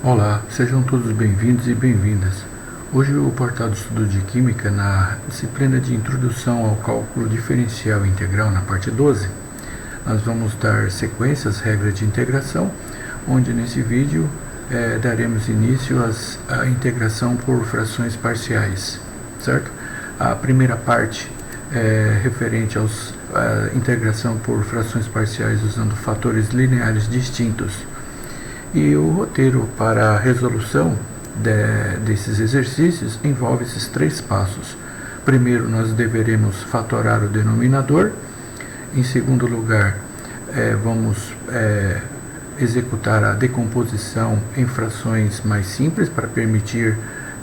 Olá, sejam todos bem-vindos e bem-vindas. Hoje o portal de estudo de Química, na disciplina de Introdução ao Cálculo Diferencial e Integral, na parte 12, nós vamos dar sequência às regras de integração, onde nesse vídeo daremos início à integração por frações parciais, certo? A primeira parte é referente à integração por frações parciais usando fatores lineares distintos. E o roteiro para a resolução desses exercícios envolve esses três passos. Primeiro, nós deveremos fatorar o denominador. Em segundo lugar, vamos executar a decomposição em frações mais simples para permitir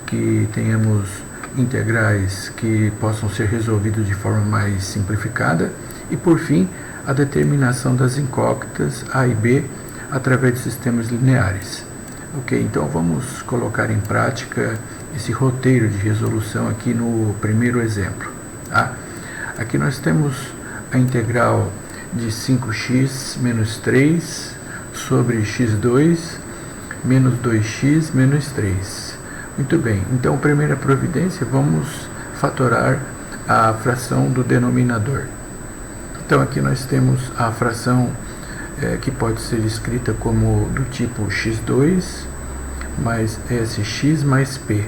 que tenhamos integrais que possam ser resolvidos de forma mais simplificada. E, por fim, a determinação das incógnitas A e B através de sistemas lineares. Ok, então vamos colocar em prática esse roteiro de resolução aqui no primeiro exemplo. Tá? Aqui nós temos a integral de 5x menos 3 sobre x2 menos 2x menos 3. Muito bem, então primeira providência, vamos fatorar a fração do denominador. Então aqui nós temos a fração que pode ser escrita como do tipo x2 mais sx mais p.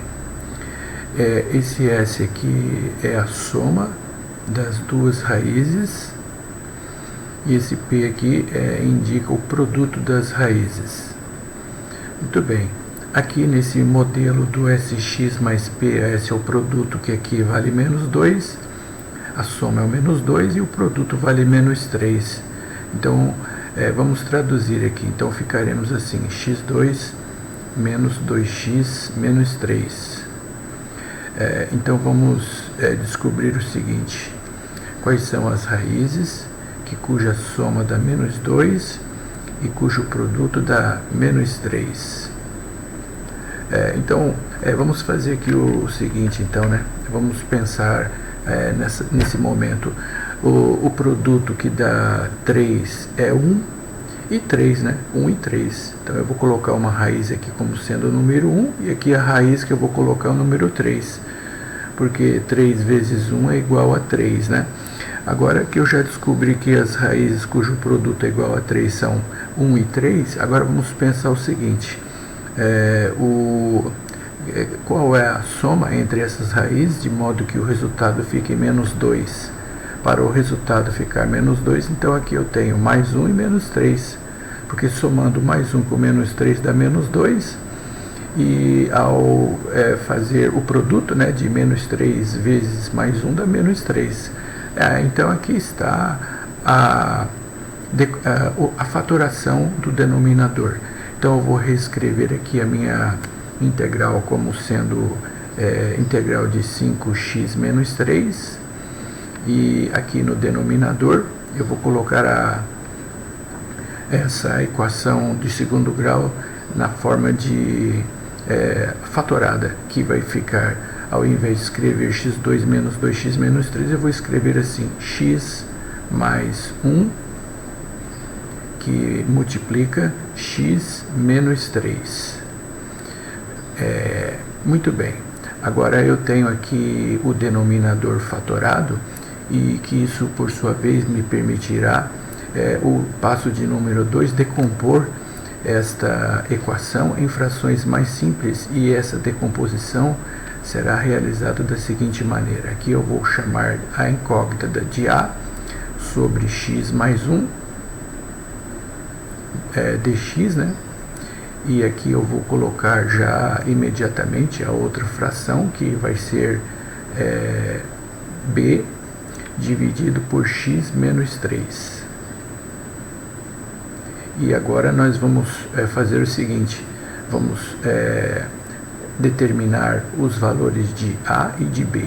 Esse s aqui é a soma das duas raízes e esse p aqui indica o produto das raízes. Muito bem, aqui nesse modelo do sx mais p, s é o produto que aqui vale menos 2, a soma é o menos 2 e o produto vale menos 3. Então, vamos traduzir aqui, então ficaremos assim, x2 menos 2x menos 3. Então vamos descobrir o seguinte: quais são as raízes cuja soma dá menos 2 e cujo produto dá menos 3. Então vamos fazer aqui o seguinte, então, né? Vamos pensar nesse momento. O produto que dá 3 é 1 e 3, né? 1 e 3. Então eu vou colocar uma raiz aqui como sendo o número 1 e aqui a raiz que eu vou colocar o número 3. Porque 3 vezes 1 é igual a 3, né? Agora que eu já descobri que as raízes cujo produto é igual a 3 são 1 e 3, agora vamos pensar o seguinte. Qual é a soma entre essas raízes de modo que o resultado fique menos 2? Para o resultado ficar menos 2, então aqui eu tenho mais 1 e menos 3, porque somando mais 1 com menos 3 dá menos 2, e ao fazer o produto, né, de menos 3 vezes mais 1 dá menos 3. Então aqui está a fatoração do denominador. Então eu vou reescrever aqui a minha integral como sendo integral de 5x menos 3. E aqui no denominador eu vou colocar essa equação de segundo grau na forma de fatorada, que vai ficar, ao invés de escrever x2 menos 2x menos 3, eu vou escrever assim, x mais 1, que multiplica x menos 3. Muito bem, agora eu tenho aqui o denominador fatorado, e que isso, por sua vez, me permitirá, o passo de número 2, decompor esta equação em frações mais simples, e essa decomposição será realizada da seguinte maneira. Aqui eu vou chamar a incógnita de A sobre x mais 1, dx, né? E aqui eu vou colocar já imediatamente a outra fração, que vai ser B dividido por x menos 3. E agora nós vamos fazer o seguinte, vamos determinar os valores de A e de B.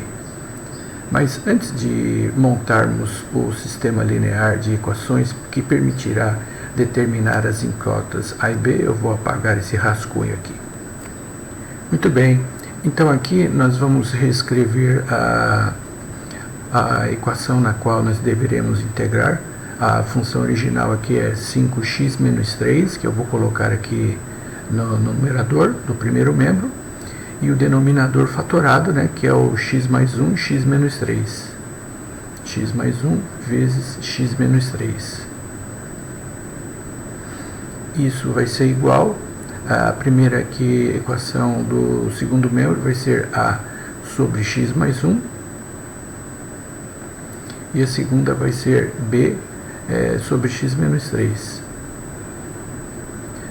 Mas antes de montarmos o sistema linear de equações que permitirá determinar as incógnitas A e B, eu vou apagar esse rascunho aqui. Muito bem, então aqui nós vamos reescrever a equação na qual nós deveremos integrar. A função original aqui é 5x menos 3, que eu vou colocar aqui no numerador do primeiro membro, e o denominador fatorado, né, que é o x mais 1, x menos 3. X mais 1 vezes x menos 3. Isso vai ser igual, a primeira aqui, equação do segundo membro vai ser a sobre x mais 1, e a segunda vai ser b sobre x menos 3.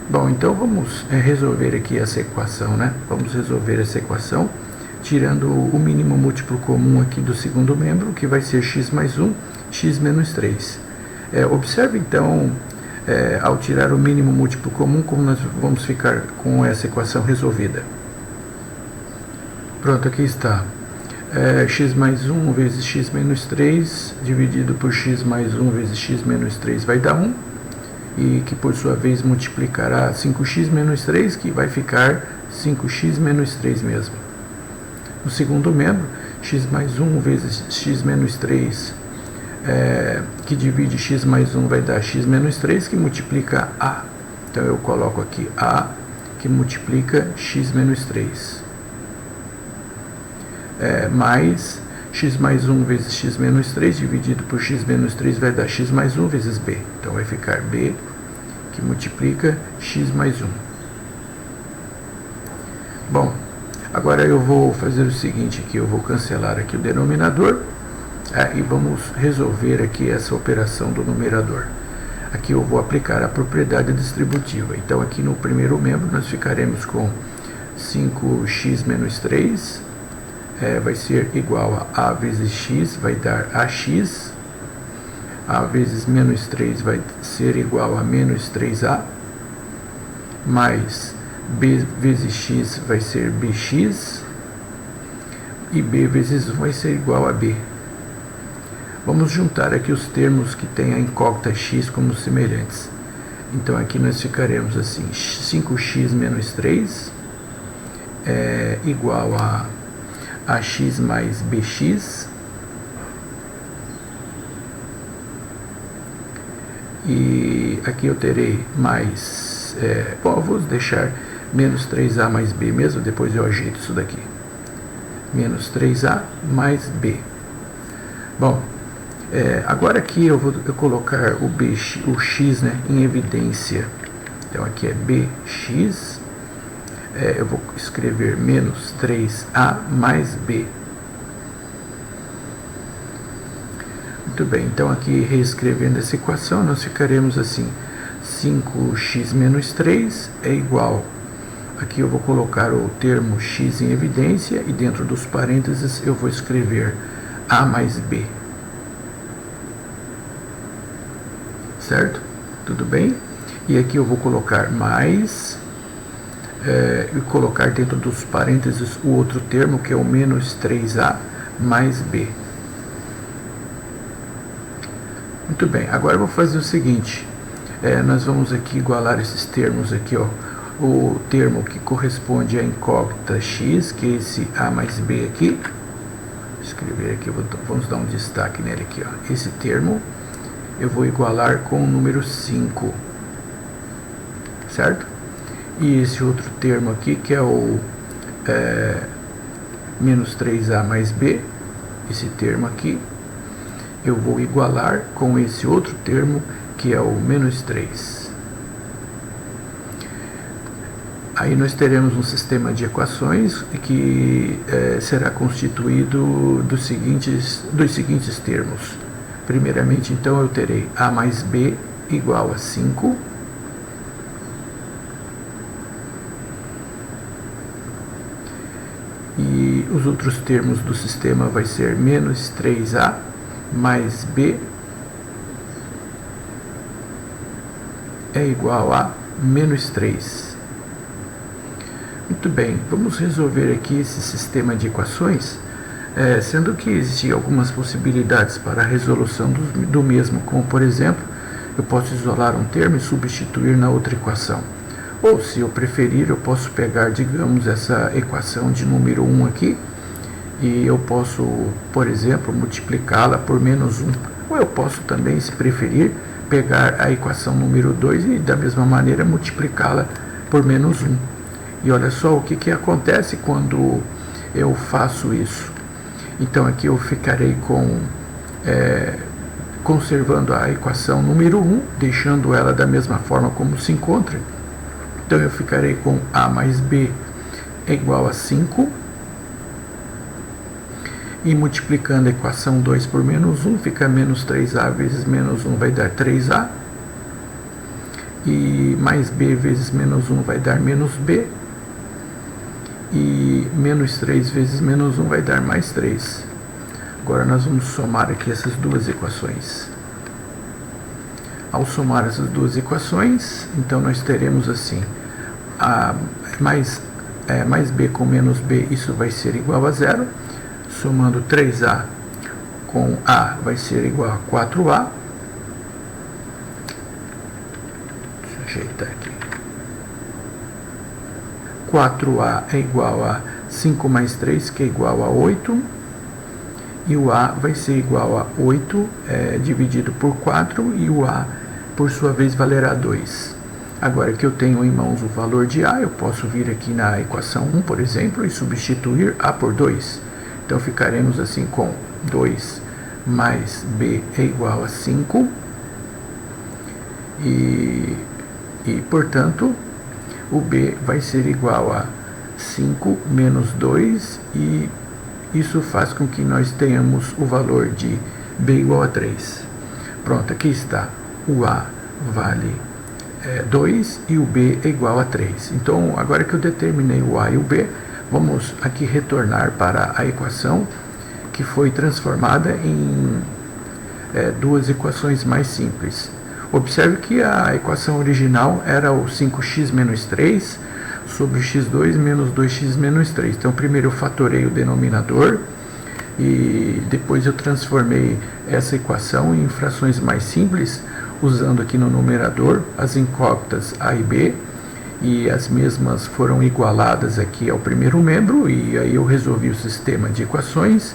Bom, então vamos resolver aqui essa equação, né? Vamos resolver essa equação tirando o mínimo múltiplo comum aqui do segundo membro, que vai ser x mais 1, x menos 3. Observe então, ao tirar o mínimo múltiplo comum, como nós vamos ficar com essa equação resolvida. Pronto, aqui está. X mais 1 vezes x menos 3, dividido por x mais 1 vezes x menos 3 vai dar 1, e que por sua vez multiplicará 5x menos 3, que vai ficar 5x menos 3 mesmo. No segundo membro, x mais 1 vezes x menos 3, que divide x mais 1 vai dar x menos 3, que multiplica a. Então eu coloco aqui a, que multiplica x menos 3. Mais x mais 1 vezes x menos 3, dividido por x menos 3 vai dar x mais 1 vezes b. Então vai ficar b, que multiplica x mais 1. Bom, agora eu vou fazer o seguinte aqui, eu vou cancelar aqui o denominador, e vamos resolver aqui essa operação do numerador. Aqui eu vou aplicar a propriedade distributiva. Então aqui no primeiro membro nós ficaremos com 5x menos 3, vai ser igual a vezes x, vai dar ax. A vezes menos 3 vai ser igual a menos 3a, mais b vezes x vai ser bx, e b vezes 1 vai ser igual a b. Vamos juntar aqui os termos que têm a incógnita x como semelhantes. Então aqui nós ficaremos assim, 5x menos 3 é igual a x mais bx, e aqui eu terei mais, bom, eu vou deixar menos 3a mais b mesmo, depois eu ajeito isso daqui. Menos 3a mais b. Bom, agora aqui eu vou colocar o x, né, em evidência. Então aqui é bx, eu vou escrever menos 3a mais b. Muito bem, então aqui reescrevendo essa equação, nós ficaremos assim, 5x menos 3 é igual, aqui eu vou colocar o termo x em evidência, e dentro dos parênteses eu vou escrever a mais b. Certo? Tudo bem? E aqui eu vou colocar mais, e colocar dentro dos parênteses o outro termo, que é o menos 3a mais b. Muito bem, agora eu vou fazer o seguinte, nós vamos aqui igualar esses termos aqui, ó, o termo que corresponde à incógnita x, que é esse a mais b aqui, vou escrever aqui, vamos dar um destaque nele aqui, ó, esse termo eu vou igualar com o número 5, certo? E esse outro termo aqui, que é o menos 3a mais b, esse termo aqui, eu vou igualar com esse outro termo, que é o menos 3. Aí nós teremos um sistema de equações que será constituído dos seguintes termos. Primeiramente, então, eu terei a mais b igual a 5. E os outros termos do sistema vai ser menos 3a mais b é igual a menos 3. Muito bem, vamos resolver aqui esse sistema de equações, sendo que existem algumas possibilidades para a resolução do mesmo, como por exemplo, eu posso isolar um termo e substituir na outra equação. Ou, se eu preferir, eu posso pegar, digamos, essa equação de número 1 aqui, e eu posso, por exemplo, multiplicá-la por menos 1. Ou eu posso também, se preferir, pegar a equação número 2 e, da mesma maneira, multiplicá-la por menos 1. E olha só o que acontece quando eu faço isso. Então aqui eu ficarei conservando a equação número 1, deixando ela da mesma forma como se encontra. Então eu ficarei com A mais B é igual a 5. E multiplicando a equação 2 por menos 1, fica menos 3A vezes menos 1 vai dar 3A. E mais B vezes menos 1 vai dar menos B. E menos 3 vezes menos 1 vai dar mais 3. Agora nós vamos somar aqui essas duas equações. Ao somar essas duas equações, então nós teremos assim, mais B com menos B, isso vai ser igual a 0. Somando 3A com A vai ser igual a 4A. Deixa eu ajeitar aqui. 4A é igual a 5 mais 3, que é igual a 8. E o A vai ser igual a 8 dividido por 4. E o A, por sua vez, valerá 2. Agora que eu tenho em mãos o valor de A, eu posso vir aqui na equação 1, por exemplo, e substituir A por 2. Então ficaremos assim com 2 mais B é igual a 5. E portanto, o B vai ser igual a 5 menos 2, e isso faz com que nós tenhamos o valor de B igual a 3. Pronto, aqui está. O A vale 2 e o B é igual a 3. Então, agora que eu determinei o A e o B, vamos aqui retornar para a equação que foi transformada em duas equações mais simples. Observe que a equação original era o 5x menos 3 sobre x2 menos 2x menos 3. Então, primeiro eu fatorei o denominador e depois eu transformei essa equação em frações mais simples, usando aqui no numerador as incógnitas A e B, e as mesmas foram igualadas aqui ao primeiro membro, e aí eu resolvi o sistema de equações,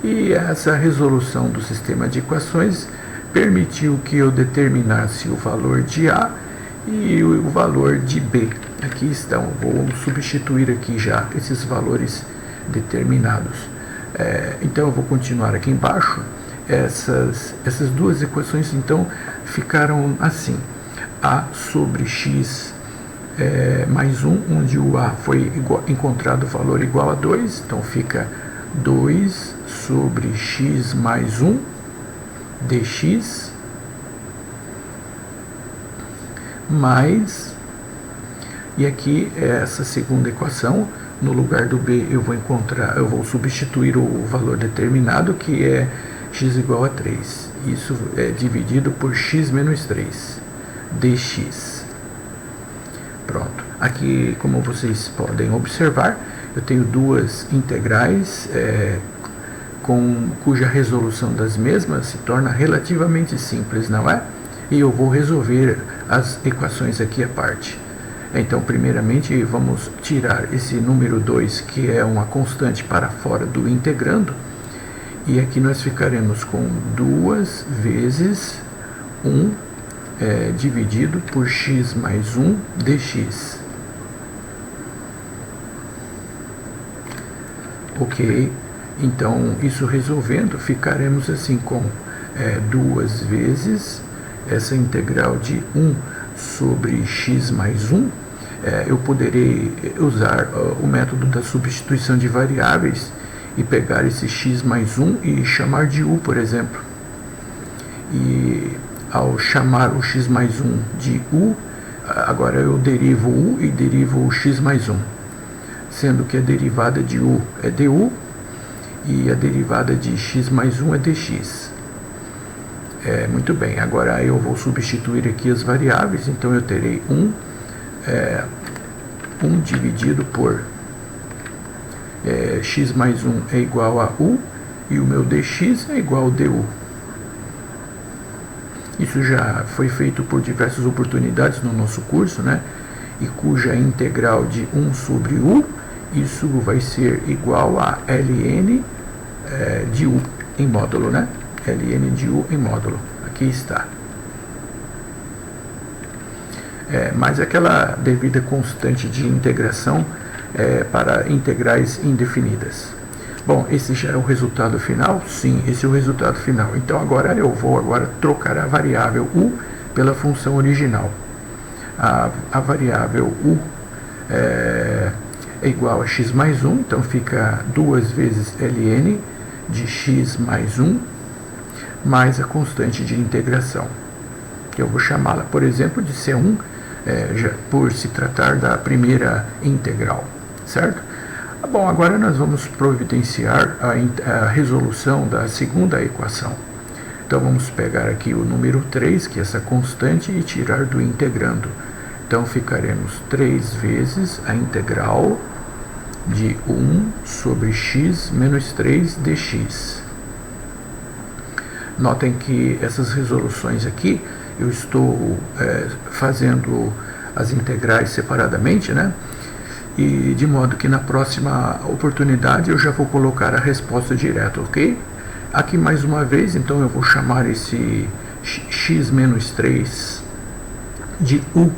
e essa resolução do sistema de equações permitiu que eu determinasse o valor de A e o valor de B. Aqui estão, vou substituir aqui já esses valores determinados. Então eu vou continuar aqui embaixo. Essas duas equações então ficaram assim: A sobre x mais 1, onde o A foi encontrado o valor igual a 2, então fica 2 sobre x mais 1 dx, mais, e aqui essa segunda equação, no lugar do B eu vou substituir o valor determinado, que é x igual a 3. Isso é dividido por x menos 3 dx. Pronto. Aqui, como vocês podem observar, eu tenho duas integrais cuja resolução das mesmas se torna relativamente simples, não é? E eu vou resolver as equações aqui à parte. Então, primeiramente, vamos tirar esse número 2, que é uma constante, para fora do integrando. E aqui nós ficaremos com 2 vezes 1 dividido por x mais 1 dx. Ok, então isso resolvendo, ficaremos assim com 2 vezes essa integral de 1 sobre x mais 1. Eu poderei usar o método da substituição de variáveis e pegar esse x mais 1 e chamar de u, por exemplo. E ao chamar o x mais 1 de u, agora eu derivo u e derivo o x mais 1, sendo que a derivada de u é du e a derivada de x mais 1 é dx. Muito bem, agora eu vou substituir aqui as variáveis, então eu terei 1 dividido por x mais 1 é igual a u, e o meu dx é igual a du. Isso já foi feito por diversas oportunidades no nosso curso, né? E cuja integral de 1 sobre u, isso vai ser igual a ln de u em módulo, né? ln de u em módulo. Aqui está. mais aquela devida constante de integração para integrais indefinidas. Bom, esse já é o resultado final? Sim, esse é o resultado final. Então agora eu vou trocar a variável u pela função original. A variável u é igual a x mais 1, então fica 2 vezes ln de x mais 1 mais a constante de integração, que eu vou chamá-la, por exemplo, de C1, por se tratar da primeira integral, certo? Bom, agora nós vamos providenciar a resolução da segunda equação. Então vamos pegar aqui o número 3, que é essa constante, e tirar do integrando. Então ficaremos 3 vezes a integral de 1 sobre x menos 3 dx. Notem que essas resoluções aqui, eu estou fazendo as integrais separadamente, né? E de modo que na próxima oportunidade eu já vou colocar a resposta direta, ok? Aqui mais uma vez, então eu vou chamar esse x menos 3 de u.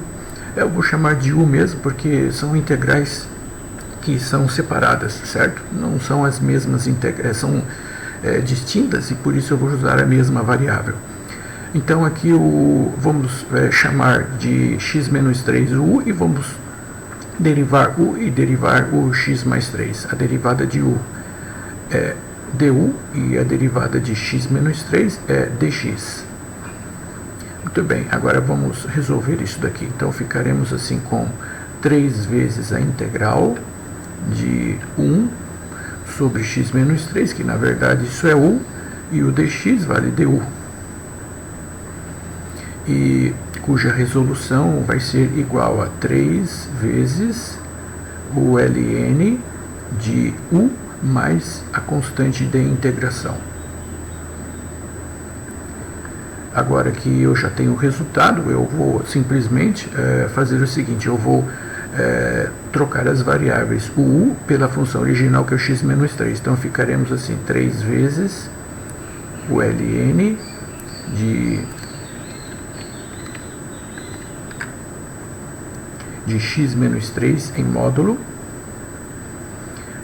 Eu vou chamar de u mesmo, porque são integrais que são separadas, certo? Não são as mesmas integrais, são distintas, e por isso eu vou usar a mesma variável. Então aqui vamos chamar de x menos 3u e vamos derivar u e derivar o x mais 3. A derivada de u é du e a derivada de x menos 3 é dx. Muito bem, agora vamos resolver isso daqui. Então ficaremos assim com 3 vezes a integral de 1 sobre x menos 3, que na verdade isso é u, e o dx vale du. E cuja resolução vai ser igual a 3 vezes o ln de u mais a constante de integração. Agora que eu já tenho o resultado, eu vou simplesmente fazer o seguinte: eu vou trocar as variáveis o u pela função original, que é o x menos 3. Então ficaremos assim, 3 vezes o ln de x menos 3 em módulo,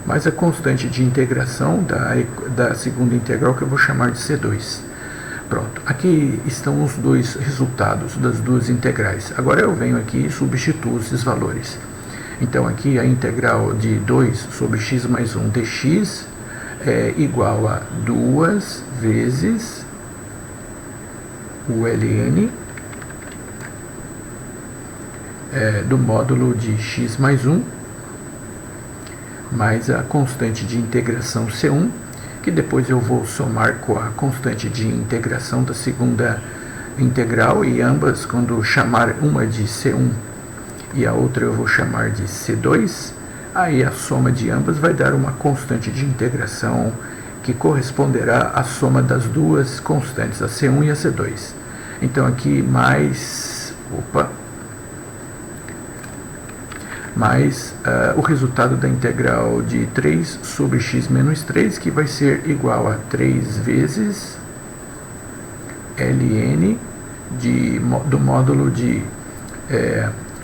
mais a constante de integração da segunda integral, que eu vou chamar de C2. Pronto, aqui estão os dois resultados das duas integrais. Agora eu venho aqui e substituo esses valores. Então aqui a integral de 2 sobre x mais 1 dx é igual a 2 vezes o ln do módulo de x mais 1 mais a constante de integração C1, que depois eu vou somar com a constante de integração da segunda integral, e ambas, quando chamar uma de C1 e a outra eu vou chamar de C2, aí a soma de ambas vai dar uma constante de integração que corresponderá à soma das duas constantes, a C1 e a C2. Então aqui mais o resultado da integral de 3 sobre x menos 3, que vai ser igual a 3 vezes ln do módulo de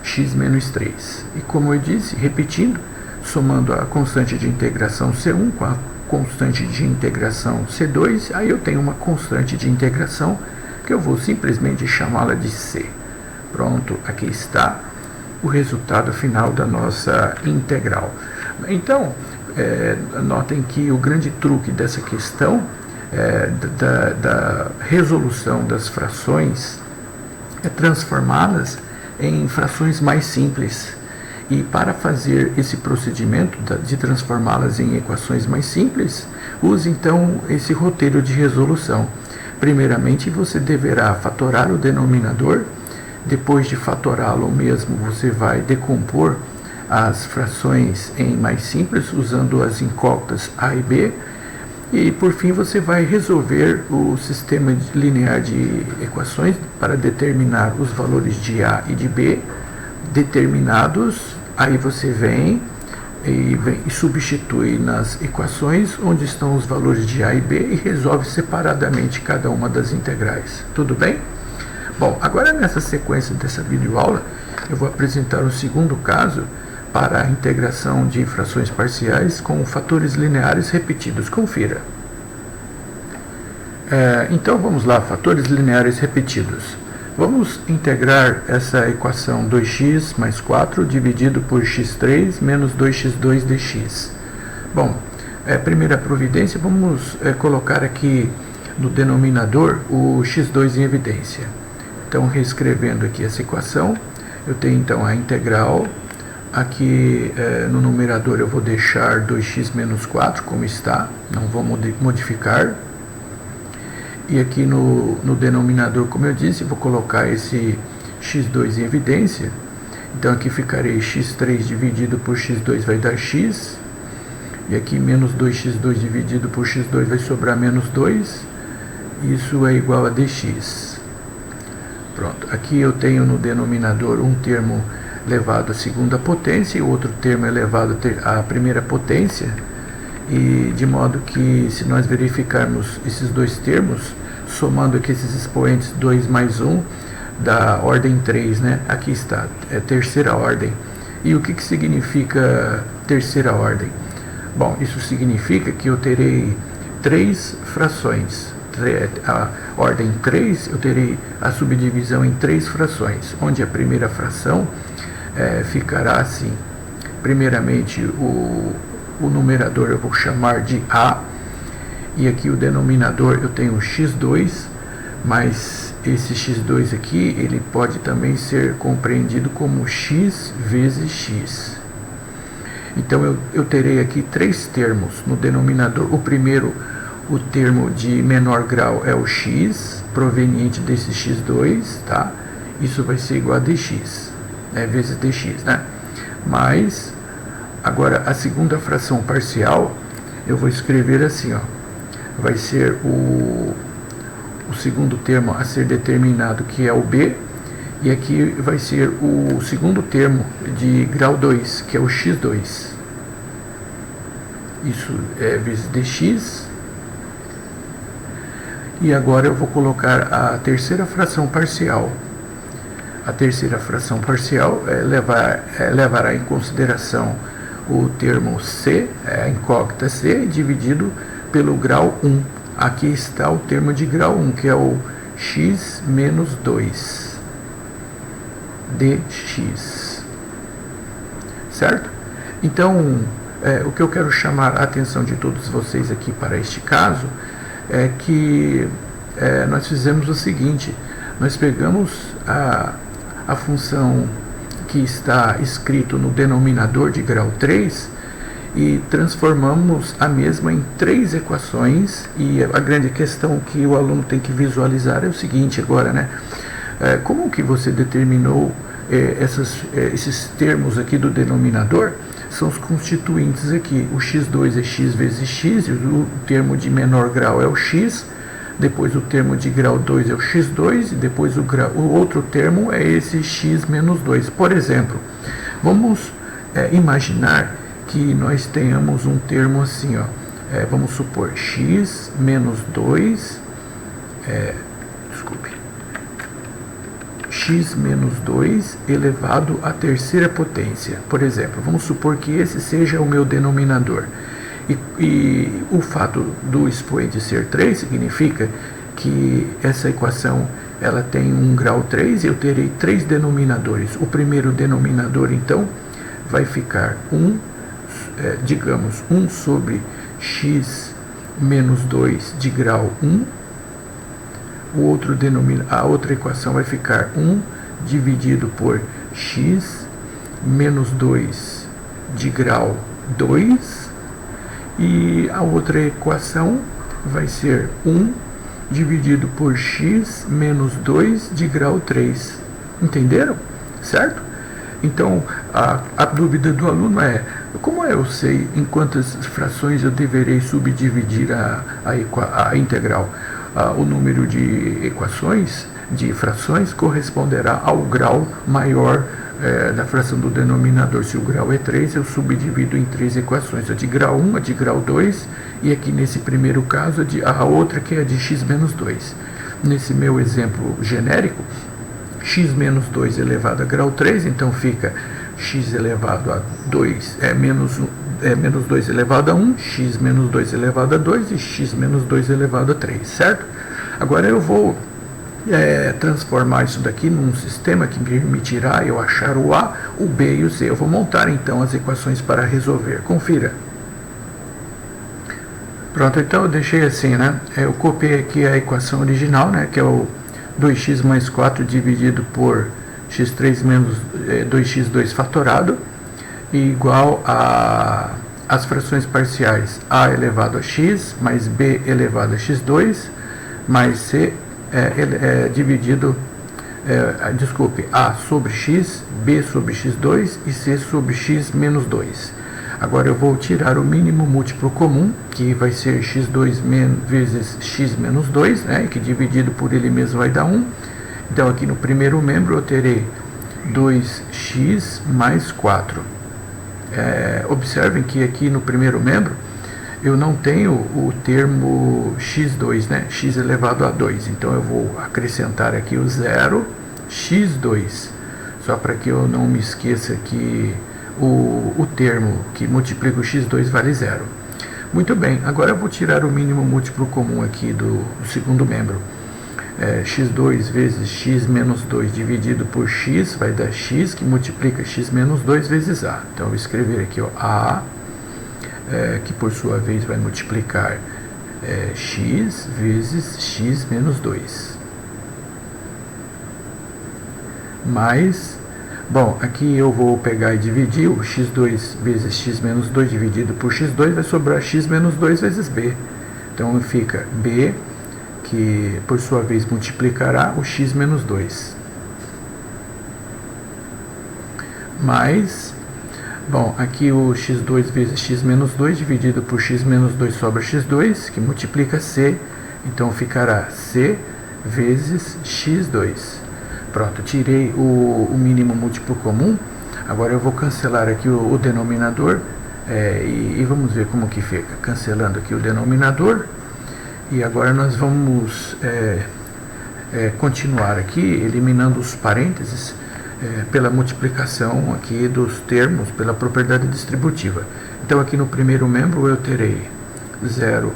x menos 3. E como eu disse, repetindo, somando a constante de integração C1 com a constante de integração C2, aí eu tenho uma constante de integração que eu vou simplesmente chamá-la de C. Pronto, aqui está o resultado final da nossa integral. Então, notem que o grande truque dessa questão da resolução das frações é transformá-las em frações mais simples. E para fazer esse procedimento de transformá-las em equações mais simples, use então esse roteiro de resolução. Primeiramente, você deverá fatorar o denominador. Depois de fatorá-lo mesmo, você vai decompor as frações em mais simples, usando as incógnitas a e b. E, por fim, você vai resolver o sistema linear de equações para determinar os valores de a e de b. Determinados, aí você vem e substitui nas equações onde estão os valores de a e b e resolve separadamente cada uma das integrais. Tudo bem? Bom, agora nessa sequência dessa videoaula, eu vou apresentar o segundo caso para a integração de frações parciais com fatores lineares repetidos. Confira. Então vamos lá, fatores lineares repetidos. Vamos integrar essa equação 2x mais 4 dividido por x3 menos 2x2 dx. Bom, primeira providência, vamos colocar aqui no denominador o x2 em evidência. Então, reescrevendo aqui essa equação, eu tenho então a integral. Aqui no numerador eu vou deixar 2x menos 4 como está, não vou modificar. E aqui no denominador, como eu disse, vou colocar esse x2 em evidência. Então aqui ficarei x3 dividido por x2 vai dar x. E aqui menos 2x2 dividido por x2 vai sobrar menos 2. Isso é igual a dx. Pronto, aqui eu tenho no denominador um termo elevado à segunda potência e o outro termo elevado à primeira potência. E de modo que, se nós verificarmos esses dois termos, somando aqui esses expoentes 2 mais 1, da ordem 3, né? Aqui está, é terceira ordem. E o que significa terceira ordem? Bom, isso significa que eu terei 3 frações. A ordem 3, eu terei a subdivisão em 3 frações, onde a primeira fração ficará assim. Primeiramente, o numerador eu vou chamar de A, e aqui o denominador eu tenho x2, mas esse x2 aqui, ele pode também ser compreendido como x vezes x. Então eu terei aqui 3 termos no denominador. O primeiro, o termo de menor grau é o x, proveniente desse x2, tá? Isso vai ser igual a dx, vezes dx, né? Mas agora, a segunda fração parcial, eu vou escrever assim, ó. Vai ser o segundo termo a ser determinado, que é o b, e aqui vai ser o segundo termo de grau 2, que é o x2. Isso é vezes dx. E agora eu vou colocar a terceira fração parcial. A terceira fração parcial levará em consideração o termo c, a incógnita c, dividido pelo grau 1. Aqui está o termo de grau 1, que é o x menos 2 dx. Certo? Então, o que eu quero chamar a atenção de todos vocês aqui para este caso é que nós fizemos o seguinte: nós pegamos a função que está escrito no denominador de grau 3 e transformamos a mesma em 3 equações. E a grande questão que o aluno tem que visualizar é o seguinte agora, né? Como que você determinou esses termos aqui do denominador? São os constituintes aqui. O x2 é x vezes x, e o termo de menor grau é o x, depois o termo de grau 2 é o x2, e depois o outro termo é esse x menos 2. Por exemplo, vamos imaginar que nós tenhamos um termo assim, ó. Vamos supor x menos 2, x menos 2 elevado à terceira potência. Por exemplo, vamos supor que esse seja o meu denominador. E o fato do expoente ser 3 significa que essa equação ela tem um grau 3 e eu terei 3 denominadores. O primeiro denominador, então, vai ficar 1 sobre x menos 2 de grau 1. A outra equação vai ficar 1 dividido por x menos 2 de grau 2. E a outra equação vai ser 1 dividido por x menos 2 de grau 3. Entenderam? Certo? Então, a dúvida do aluno é: como eu sei em quantas frações eu deverei subdividir a integral? O número de equações, de frações, corresponderá ao grau maior da fração do denominador. Se o grau é 3, eu subdivido em 3 equações: a de grau 1, a de grau 2, e aqui nesse primeiro caso a outra, que é a de x menos 2. Nesse meu exemplo genérico, x menos 2 elevado a grau 3, então fica x elevado a 2 menos 2 elevado a 1, x menos 2 elevado a 2 e x menos 2 elevado a 3, certo? Agora eu vou transformar isso daqui num sistema que me permitirá eu achar o A, o B e o C. Eu vou montar então as equações para resolver. Confira. Pronto, então eu deixei assim, né? Eu copiei aqui a equação original, né? Que é o 2x mais 4 dividido por x3 menos 2x2 fatorado, igual a as frações parciais a elevado a x mais b elevado a x2 mais c dividido, desculpe, a sobre x, b sobre x2 e c sobre x menos 2. Agora eu vou tirar o mínimo múltiplo comum, que vai ser x2 vezes x menos 2, né, que dividido por ele mesmo vai dar 1. Então aqui no primeiro membro eu terei 2x mais 4. Observem que aqui no primeiro membro eu não tenho o termo x2, né, x elevado a 2. Então eu vou acrescentar aqui o 0, x2, só para que eu não me esqueça que o termo que multiplica o x2 vale 0. Muito bem, agora eu vou tirar o mínimo múltiplo comum aqui do segundo membro. X2 vezes x menos 2 dividido por x vai dar x, que multiplica x menos 2 vezes a. Então eu vou escrever aqui, ó, a, que por sua vez vai multiplicar x vezes x menos 2. Mais, bom, aqui eu vou pegar e dividir o x2 vezes x menos 2 dividido por x2, vai sobrar x menos 2 vezes b. Então fica b, que por sua vez multiplicará o x menos 2. Mais, bom, aqui o x2 vezes x menos 2 dividido por x menos 2 sobra x2, que multiplica c, então ficará c vezes x2. Pronto, tirei o mínimo múltiplo comum. Agora eu vou cancelar aqui o denominador e vamos ver como que fica. Cancelando aqui o denominador. E agora nós vamos continuar aqui, eliminando os parênteses pela multiplicação aqui dos termos, pela propriedade distributiva. Então aqui no primeiro membro eu terei 0,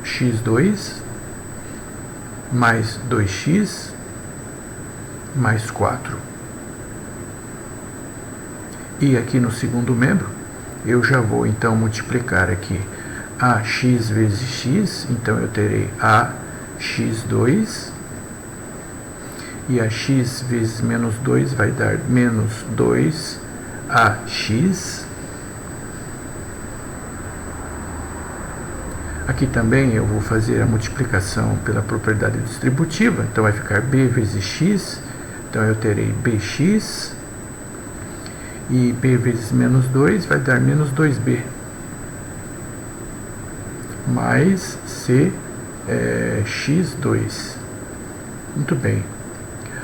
x2 mais 2x mais 4. E aqui no segundo membro eu já vou então multiplicar aqui ax vezes x, então eu terei ax2, e ax vezes menos 2 vai dar menos 2ax. Aqui também eu vou fazer a multiplicação pela propriedade distributiva, então vai ficar b vezes x, então eu terei bx, e b vezes menos 2 vai dar menos 2b, mais c x2. Muito bem.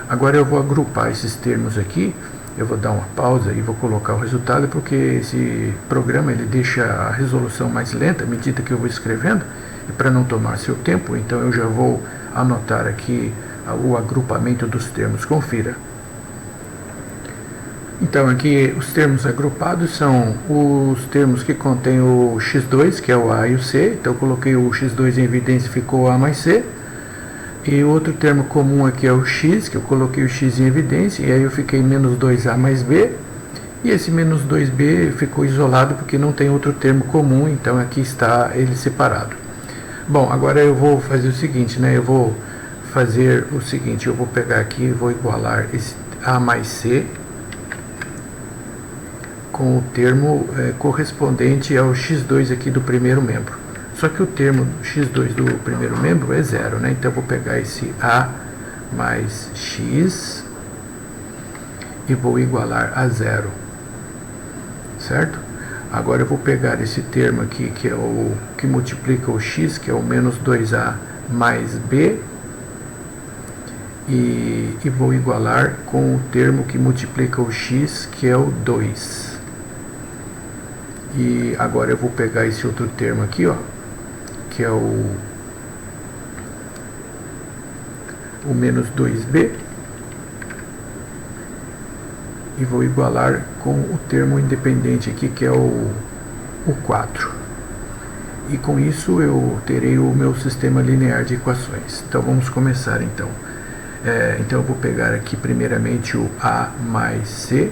Agora eu vou agrupar esses termos aqui, eu vou dar uma pausa e vou colocar o resultado, porque esse programa ele deixa a resolução mais lenta à medida que eu vou escrevendo, e para não tomar seu tempo, então eu já vou anotar aqui o agrupamento dos termos. Confira. Então aqui os termos agrupados são os termos que contêm o x2, que é o a e o c, então eu coloquei o x2 em evidência e ficou a mais c. E outro termo comum aqui é o x, que eu coloquei o x em evidência, e aí eu fiquei menos 2a mais b, e esse menos 2b ficou isolado porque não tem outro termo comum, então aqui está ele separado. Bom, agora eu vou fazer o seguinte, né? Eu vou fazer o seguinte, eu vou pegar aqui e vou igualar esse a mais c com o termo correspondente ao x2 aqui do primeiro membro. Só que o termo x2 do primeiro membro é 0, né? Então eu vou pegar esse a mais x e vou igualar a 0, certo? Agora eu vou pegar esse termo aqui, que é o que multiplica o x, que é o menos 2a mais b, e vou igualar com o termo que multiplica o x, que é o 2. E agora eu vou pegar esse outro termo aqui, ó, que é o o menos 2b e vou igualar com o termo independente aqui, que é o 4. E com isso eu terei o meu sistema linear de equações. Então vamos começar então. Então eu vou pegar aqui primeiramente o A mais C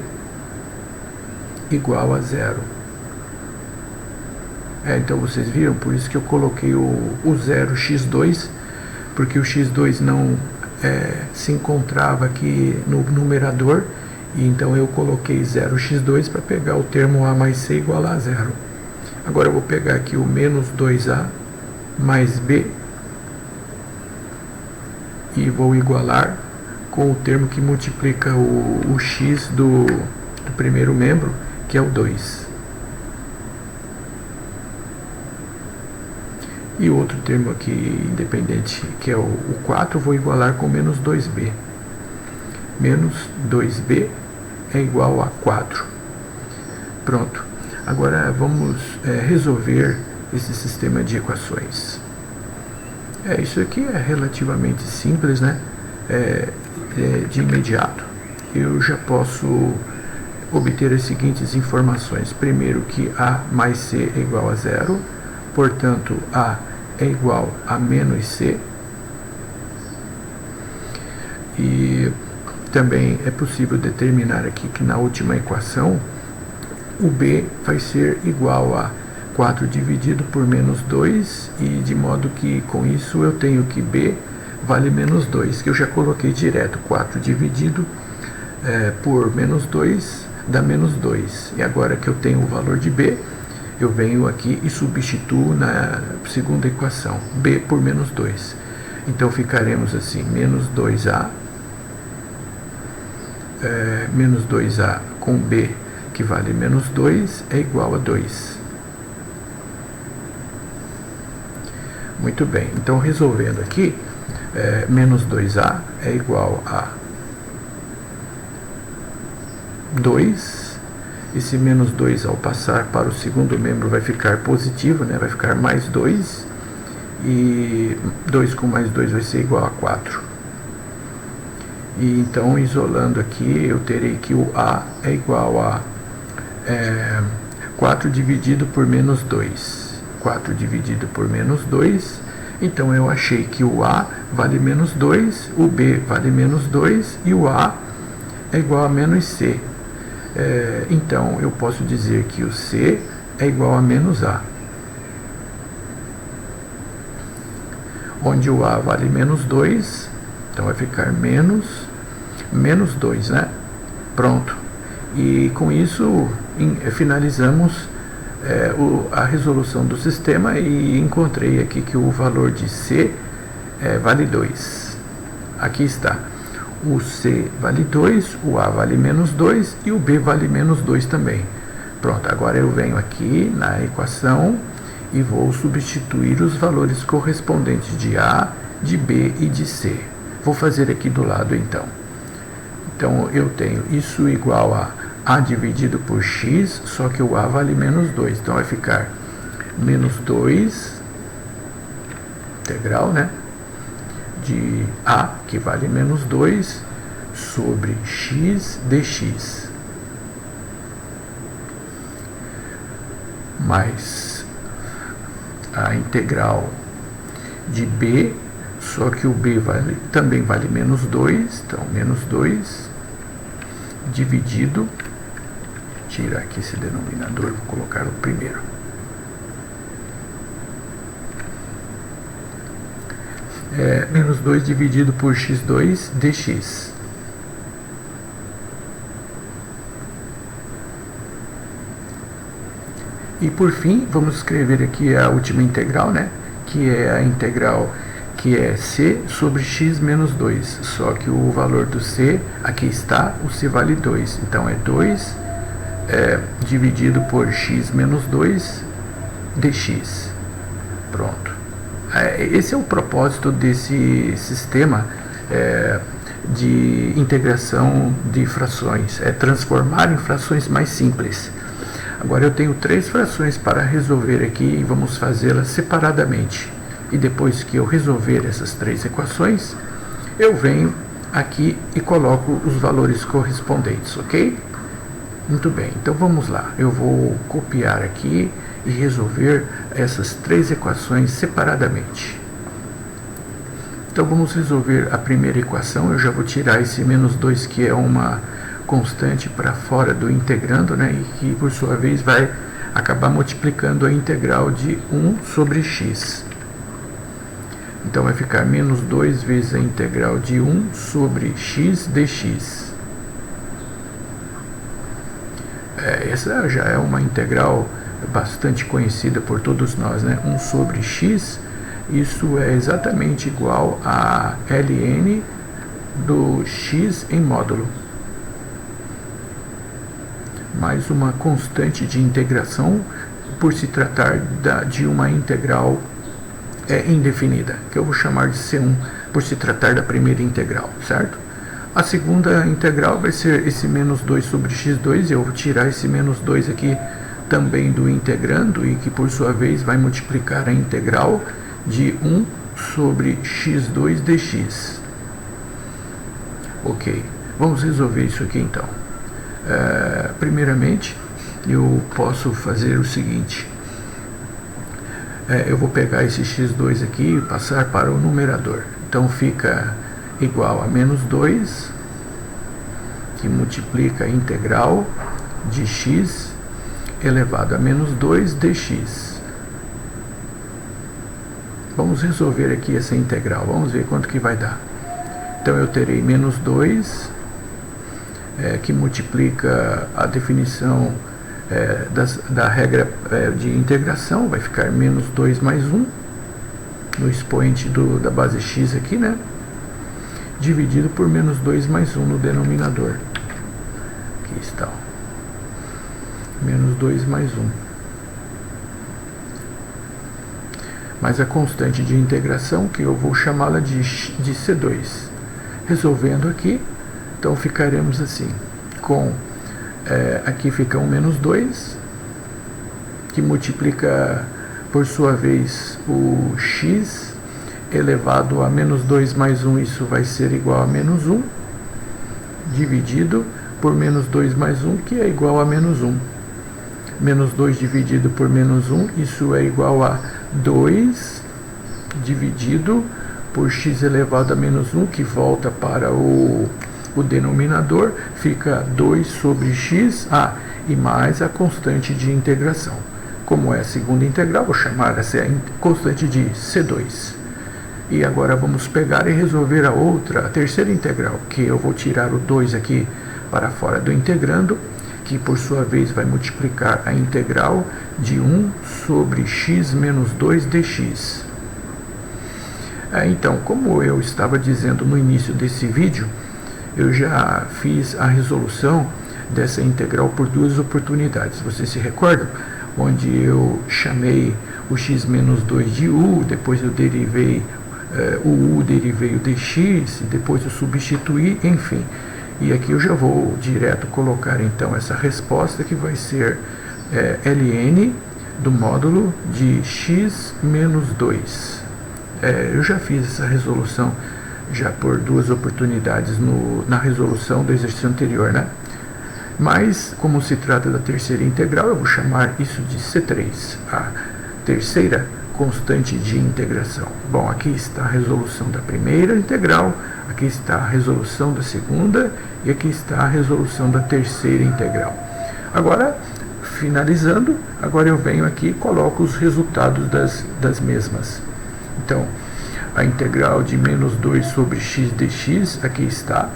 igual a 0. Então vocês viram, por isso que eu coloquei o 0x2, porque o x2 não se encontrava aqui no numerador, e então eu coloquei 0x2 para pegar o termo A mais C igual a 0. Agora eu vou pegar aqui o menos 2A mais B e vou igualar com o termo que multiplica o x do primeiro membro, que é o 2. E o outro termo aqui independente, que é o 4, vou igualar com menos 2b. Menos 2b é igual a 4. Pronto. Agora vamos resolver esse sistema de equações. Isso aqui é relativamente simples, né? De imediato eu já posso obter as seguintes informações. Primeiro, que A mais C é igual a 0, portanto A é igual a menos C. E também é possível determinar aqui que na última equação o B vai ser igual a 4 dividido por menos 2, e de modo que com isso eu tenho que B vale menos 2, que eu já coloquei direto. 4 dividido por menos 2 dá menos 2. E agora que eu tenho o valor de B, eu venho aqui e substituo na segunda equação, B por menos 2. Então ficaremos assim, menos 2A, menos 2A com B, que vale menos 2, é igual a 2. Muito bem, então resolvendo aqui, menos 2A é igual a 2. Esse menos 2 ao passar para o segundo membro vai ficar positivo, né? Vai ficar mais 2. E 2 com mais 2 vai ser igual a 4. E então, isolando aqui, eu terei que o A é igual a 4 dividido por menos 2. 4 dividido por menos 2. Então eu achei que o A vale menos 2, o B vale menos 2 e o A é igual a menos C. Então eu posso dizer que o C é igual a menos A. Onde o A vale menos 2, então vai ficar menos 2, né? Pronto. E com isso finalizamos a resolução do sistema e encontrei aqui que o valor de C vale 2. Aqui está. O C vale 2, o A vale menos 2 e o B vale menos 2 também. Pronto, agora eu venho aqui na equação e vou substituir os valores correspondentes de A, de B e de C. Vou fazer aqui do lado então. Então eu tenho isso igual a dividido por x, só que o A vale menos 2. Então vai ficar menos 2, integral, né? De A, que vale menos 2, sobre x dx. Mais a integral de B, só que o B também vale menos 2, então menos 2, dividido, tirar aqui esse denominador, vou colocar o primeiro. Menos 2 dividido por x2 dx. E por fim, vamos escrever aqui a última integral, né? Que é a integral que é c sobre x menos 2. Só que o valor do c, aqui está, o c vale 2. Então é 2 dividido por x menos 2 dx. Pronto. Esse é o propósito desse sistema de integração de frações, transformar em frações mais simples. Agora eu tenho 3 frações para resolver aqui e vamos fazê-las separadamente. E depois que eu resolver essas 3 equações, eu venho aqui e coloco os valores correspondentes, ok? Muito bem, então vamos lá. Eu vou copiar aqui e resolver essas três equações separadamente. Então vamos resolver a primeira equação. Eu já vou tirar esse menos 2, que é uma constante, para fora do integrando, né? E que por sua vez vai acabar multiplicando a integral de 1 sobre x. Então vai ficar menos 2 vezes a integral de 1 sobre x dx. Essa já é uma integral bastante conhecida por todos nós, né? 1 sobre x, isso é exatamente igual a ln do x em módulo, mais uma constante de integração, por se tratar de uma integral indefinida, que eu vou chamar de C1, por se tratar da primeira integral, certo? A segunda integral vai ser esse menos 2 sobre x2, eu vou tirar esse menos 2 aqui também do integrando, e que por sua vez vai multiplicar a integral de 1 sobre x2 dx. Ok, vamos resolver isso aqui então. Primeiramente, eu posso fazer o seguinte. Eu vou pegar esse x2 aqui e passar para o numerador. Então fica igual a menos 2, que multiplica a integral de x elevado a menos 2 dx. Vamos resolver aqui essa integral. Vamos ver quanto que vai dar. Então eu terei menos 2, que multiplica a definição da regra de integração, vai ficar menos 2 mais 1, no expoente da base x aqui, né? Dividido por menos 2 mais 1 no denominador. Aqui está. Menos 2 mais 1. Mais a constante de integração, que eu vou chamá-la de C2. Resolvendo aqui, então ficaremos assim, com aqui fica um menos 2, que multiplica por sua vez o x elevado a menos 2 mais 1, isso vai ser igual a menos 1, dividido por menos 2 mais 1, que é igual a menos 1. Menos 2 dividido por menos 1, isso é igual a 2 dividido por x elevado a menos 1, que volta para o denominador, fica 2 sobre x, e mais a constante de integração. Como é a segunda integral, vou chamar essa constante de C2. E agora vamos pegar e resolver a terceira integral, que eu vou tirar o 2 aqui para fora do integrando, que por sua vez vai multiplicar a integral de 1 sobre x menos 2 dx. Então, como eu estava dizendo no início desse vídeo, eu já fiz a resolução dessa integral por duas oportunidades. Vocês se recordam? Onde eu chamei o x menos 2 de u, depois eu derivei o u, derivei o dx, depois eu substituí, enfim. E aqui eu já vou direto colocar então essa resposta, que vai ser ln do módulo de x menos 2. Eu já fiz essa resolução já por duas oportunidades na resolução do exercício anterior, né? Mas, como se trata da terceira integral, eu vou chamar isso de C3, a terceira constante de integração. Bom, aqui está a resolução da primeira integral, aqui está a resolução da segunda e aqui está a resolução da terceira integral. Agora, finalizando, agora eu venho aqui e coloco os resultados das mesmas. Então, a integral de menos 2 sobre x dx, aqui está.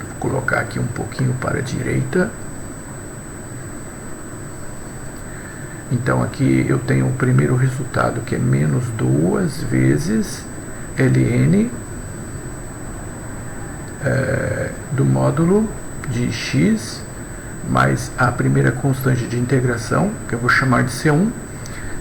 Vou colocar aqui um pouquinho para a direita. Então aqui eu tenho o primeiro resultado, que é menos 2 vezes ln do módulo de x, mais a primeira constante de integração, que eu vou chamar de C1.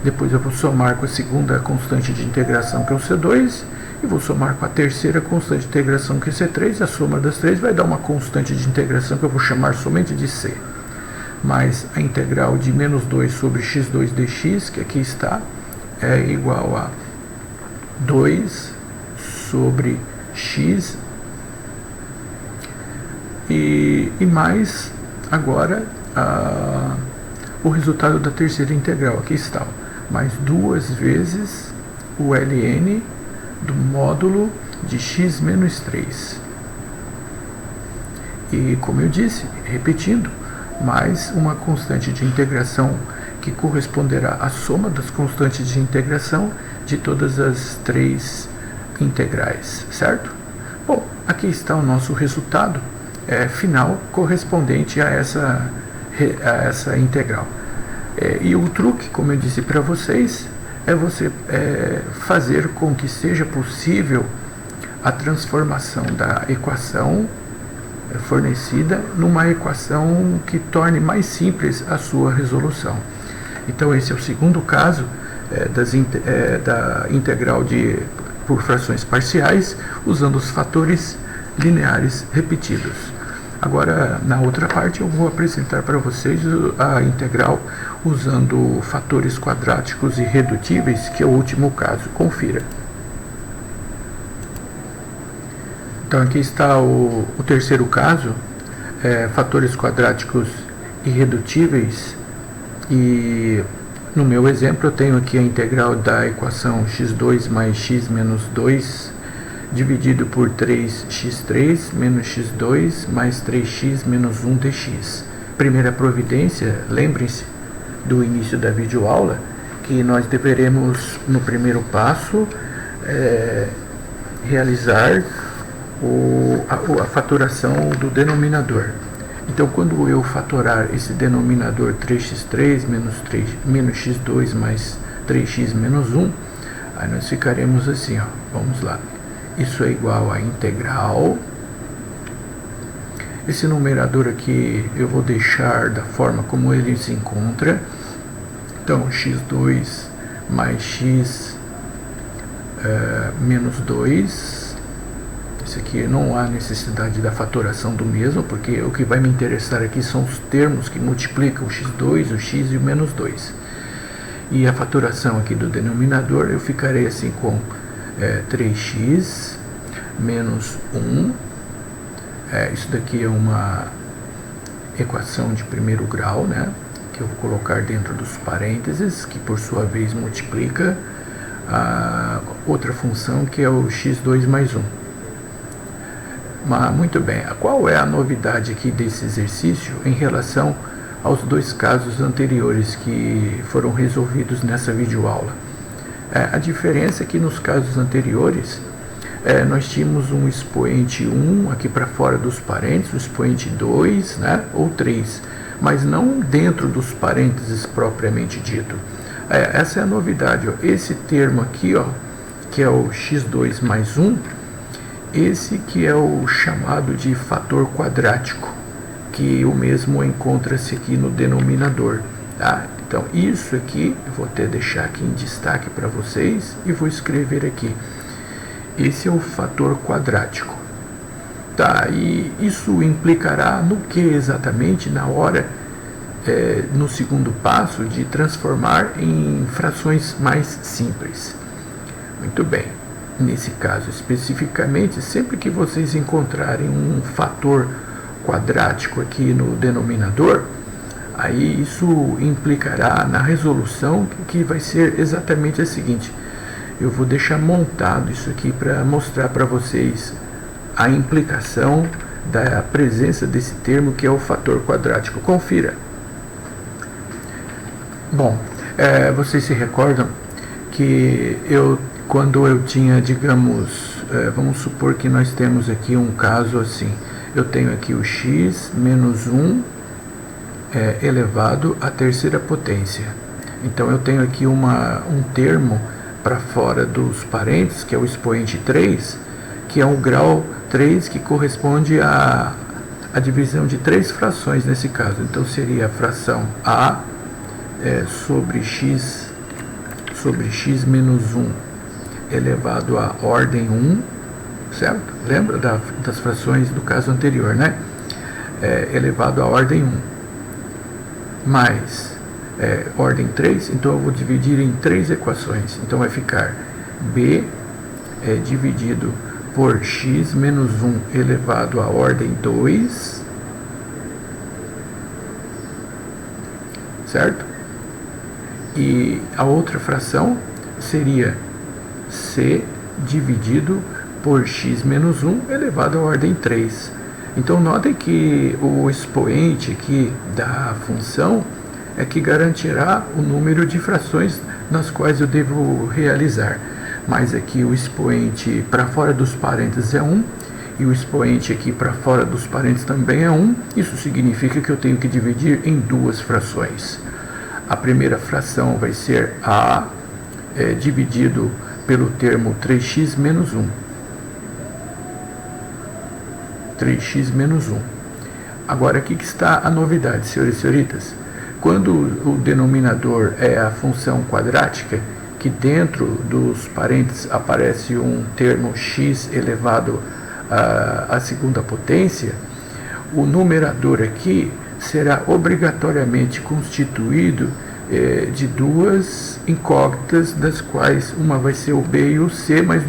Depois eu vou somar com a segunda constante de integração, que é o C2, e vou somar com a terceira constante de integração, que é C3. A soma das três vai dar uma constante de integração que eu vou chamar somente de C. Mais a integral de menos 2 sobre x2 dx, que aqui está, é igual a 2 sobre x e mais agora o resultado da terceira integral. Aqui está, mais 2 vezes o ln do módulo de x menos 3. E como eu disse, repetindo, mais uma constante de integração que corresponderá à soma das constantes de integração de todas as 3 integrais, certo? Bom, aqui está o nosso resultado final correspondente a essa integral. E o truque, como eu disse para vocês, é você fazer com que seja possível a transformação da equação fornecida numa equação que torne mais simples a sua resolução. Então esse é o segundo caso da integral por frações parciais usando os fatores lineares repetidos. Agora, na outra parte, eu vou apresentar para vocês a integral usando fatores quadráticos irredutíveis, que é o último caso. Confira. Então, aqui está o terceiro caso, fatores quadráticos irredutíveis, e no meu exemplo eu tenho aqui a integral da equação x2 mais x menos 2 dividido por 3x3 menos x2 mais 3x menos 1 dx. Primeira providência, lembrem-se do início da videoaula, que nós deveremos, no primeiro passo, realizar a fatoração do denominador. Então, quando eu fatorar esse denominador 3x3 menos x2 mais 3x menos 1, aí nós ficaremos assim, ó, vamos lá. Isso é igual a integral. Esse numerador aqui eu vou deixar da forma como ele se encontra. Então, x2 mais x menos 2. Esse aqui não há necessidade da fatoração do mesmo, porque o que vai me interessar aqui são os termos que multiplicam o x2, o x e o menos 2. E a fatoração aqui do denominador, eu ficarei assim com 3x menos 1. Isso daqui é uma equação de primeiro grau, né? Que eu vou colocar dentro dos parênteses, que por sua vez multiplica a outra função, que é o x2 mais 1. Mas, muito bem, qual é a novidade aqui desse exercício em relação aos dois casos anteriores que foram resolvidos nessa videoaula? A diferença é que nos casos anteriores nós tínhamos um expoente 1 aqui para fora dos parênteses, o expoente 2, né, ou 3, mas não dentro dos parênteses propriamente dito. Essa é a novidade, ó. Esse termo aqui, ó, que é o x2 mais 1, esse que é o chamado de fator quadrático, que o mesmo encontra-se aqui no denominador, tá? Então, isso aqui, eu vou até deixar aqui em destaque para vocês e vou escrever aqui. Esse é o fator quadrático. Tá, e isso implicará no que exatamente na hora, no segundo passo, de transformar em frações mais simples. Muito bem. Nesse caso especificamente, sempre que vocês encontrarem um fator quadrático aqui no denominador, aí isso implicará na resolução, que vai ser exatamente a seguinte. Eu vou deixar montado isso aqui para mostrar para vocês a implicação da presença desse termo, que é o fator quadrático. Confira. Bom, vocês se recordam que quando eu tinha, digamos, vamos supor que nós temos aqui um caso assim. Eu tenho aqui o x menos 1 elevado à terceira potência. Então eu tenho aqui um termo para fora dos parênteses, que é o expoente 3, que é um grau 3, que corresponde à divisão de 3 frações nesse caso. Então seria a fração a sobre x menos 1 elevado à ordem 1, certo? Lembra das frações do caso anterior, né? Elevado à ordem 1, mais ordem 3, então eu vou dividir em 3 equações. Então vai ficar b dividido por x menos 1 elevado à ordem 2 certo? E a outra fração seria c dividido por x menos 1 elevado à ordem 3. Então notem que o expoente aqui da função é que garantirá o número de frações nas quais eu devo realizar. Mas aqui o expoente para fora dos parênteses é 1 e o expoente aqui para fora dos parênteses também é 1. Isso significa que eu tenho que dividir em duas frações. A primeira fração vai ser a dividido pelo termo 3x menos 1. 3x menos 1. Agora aqui que está a novidade, senhores e senhoritas. Quando o denominador é a função quadrática, que dentro dos parênteses aparece um termo x elevado à segunda potência, o numerador aqui será obrigatoriamente constituído de duas incógnitas, das quais uma vai ser o b e o c, mas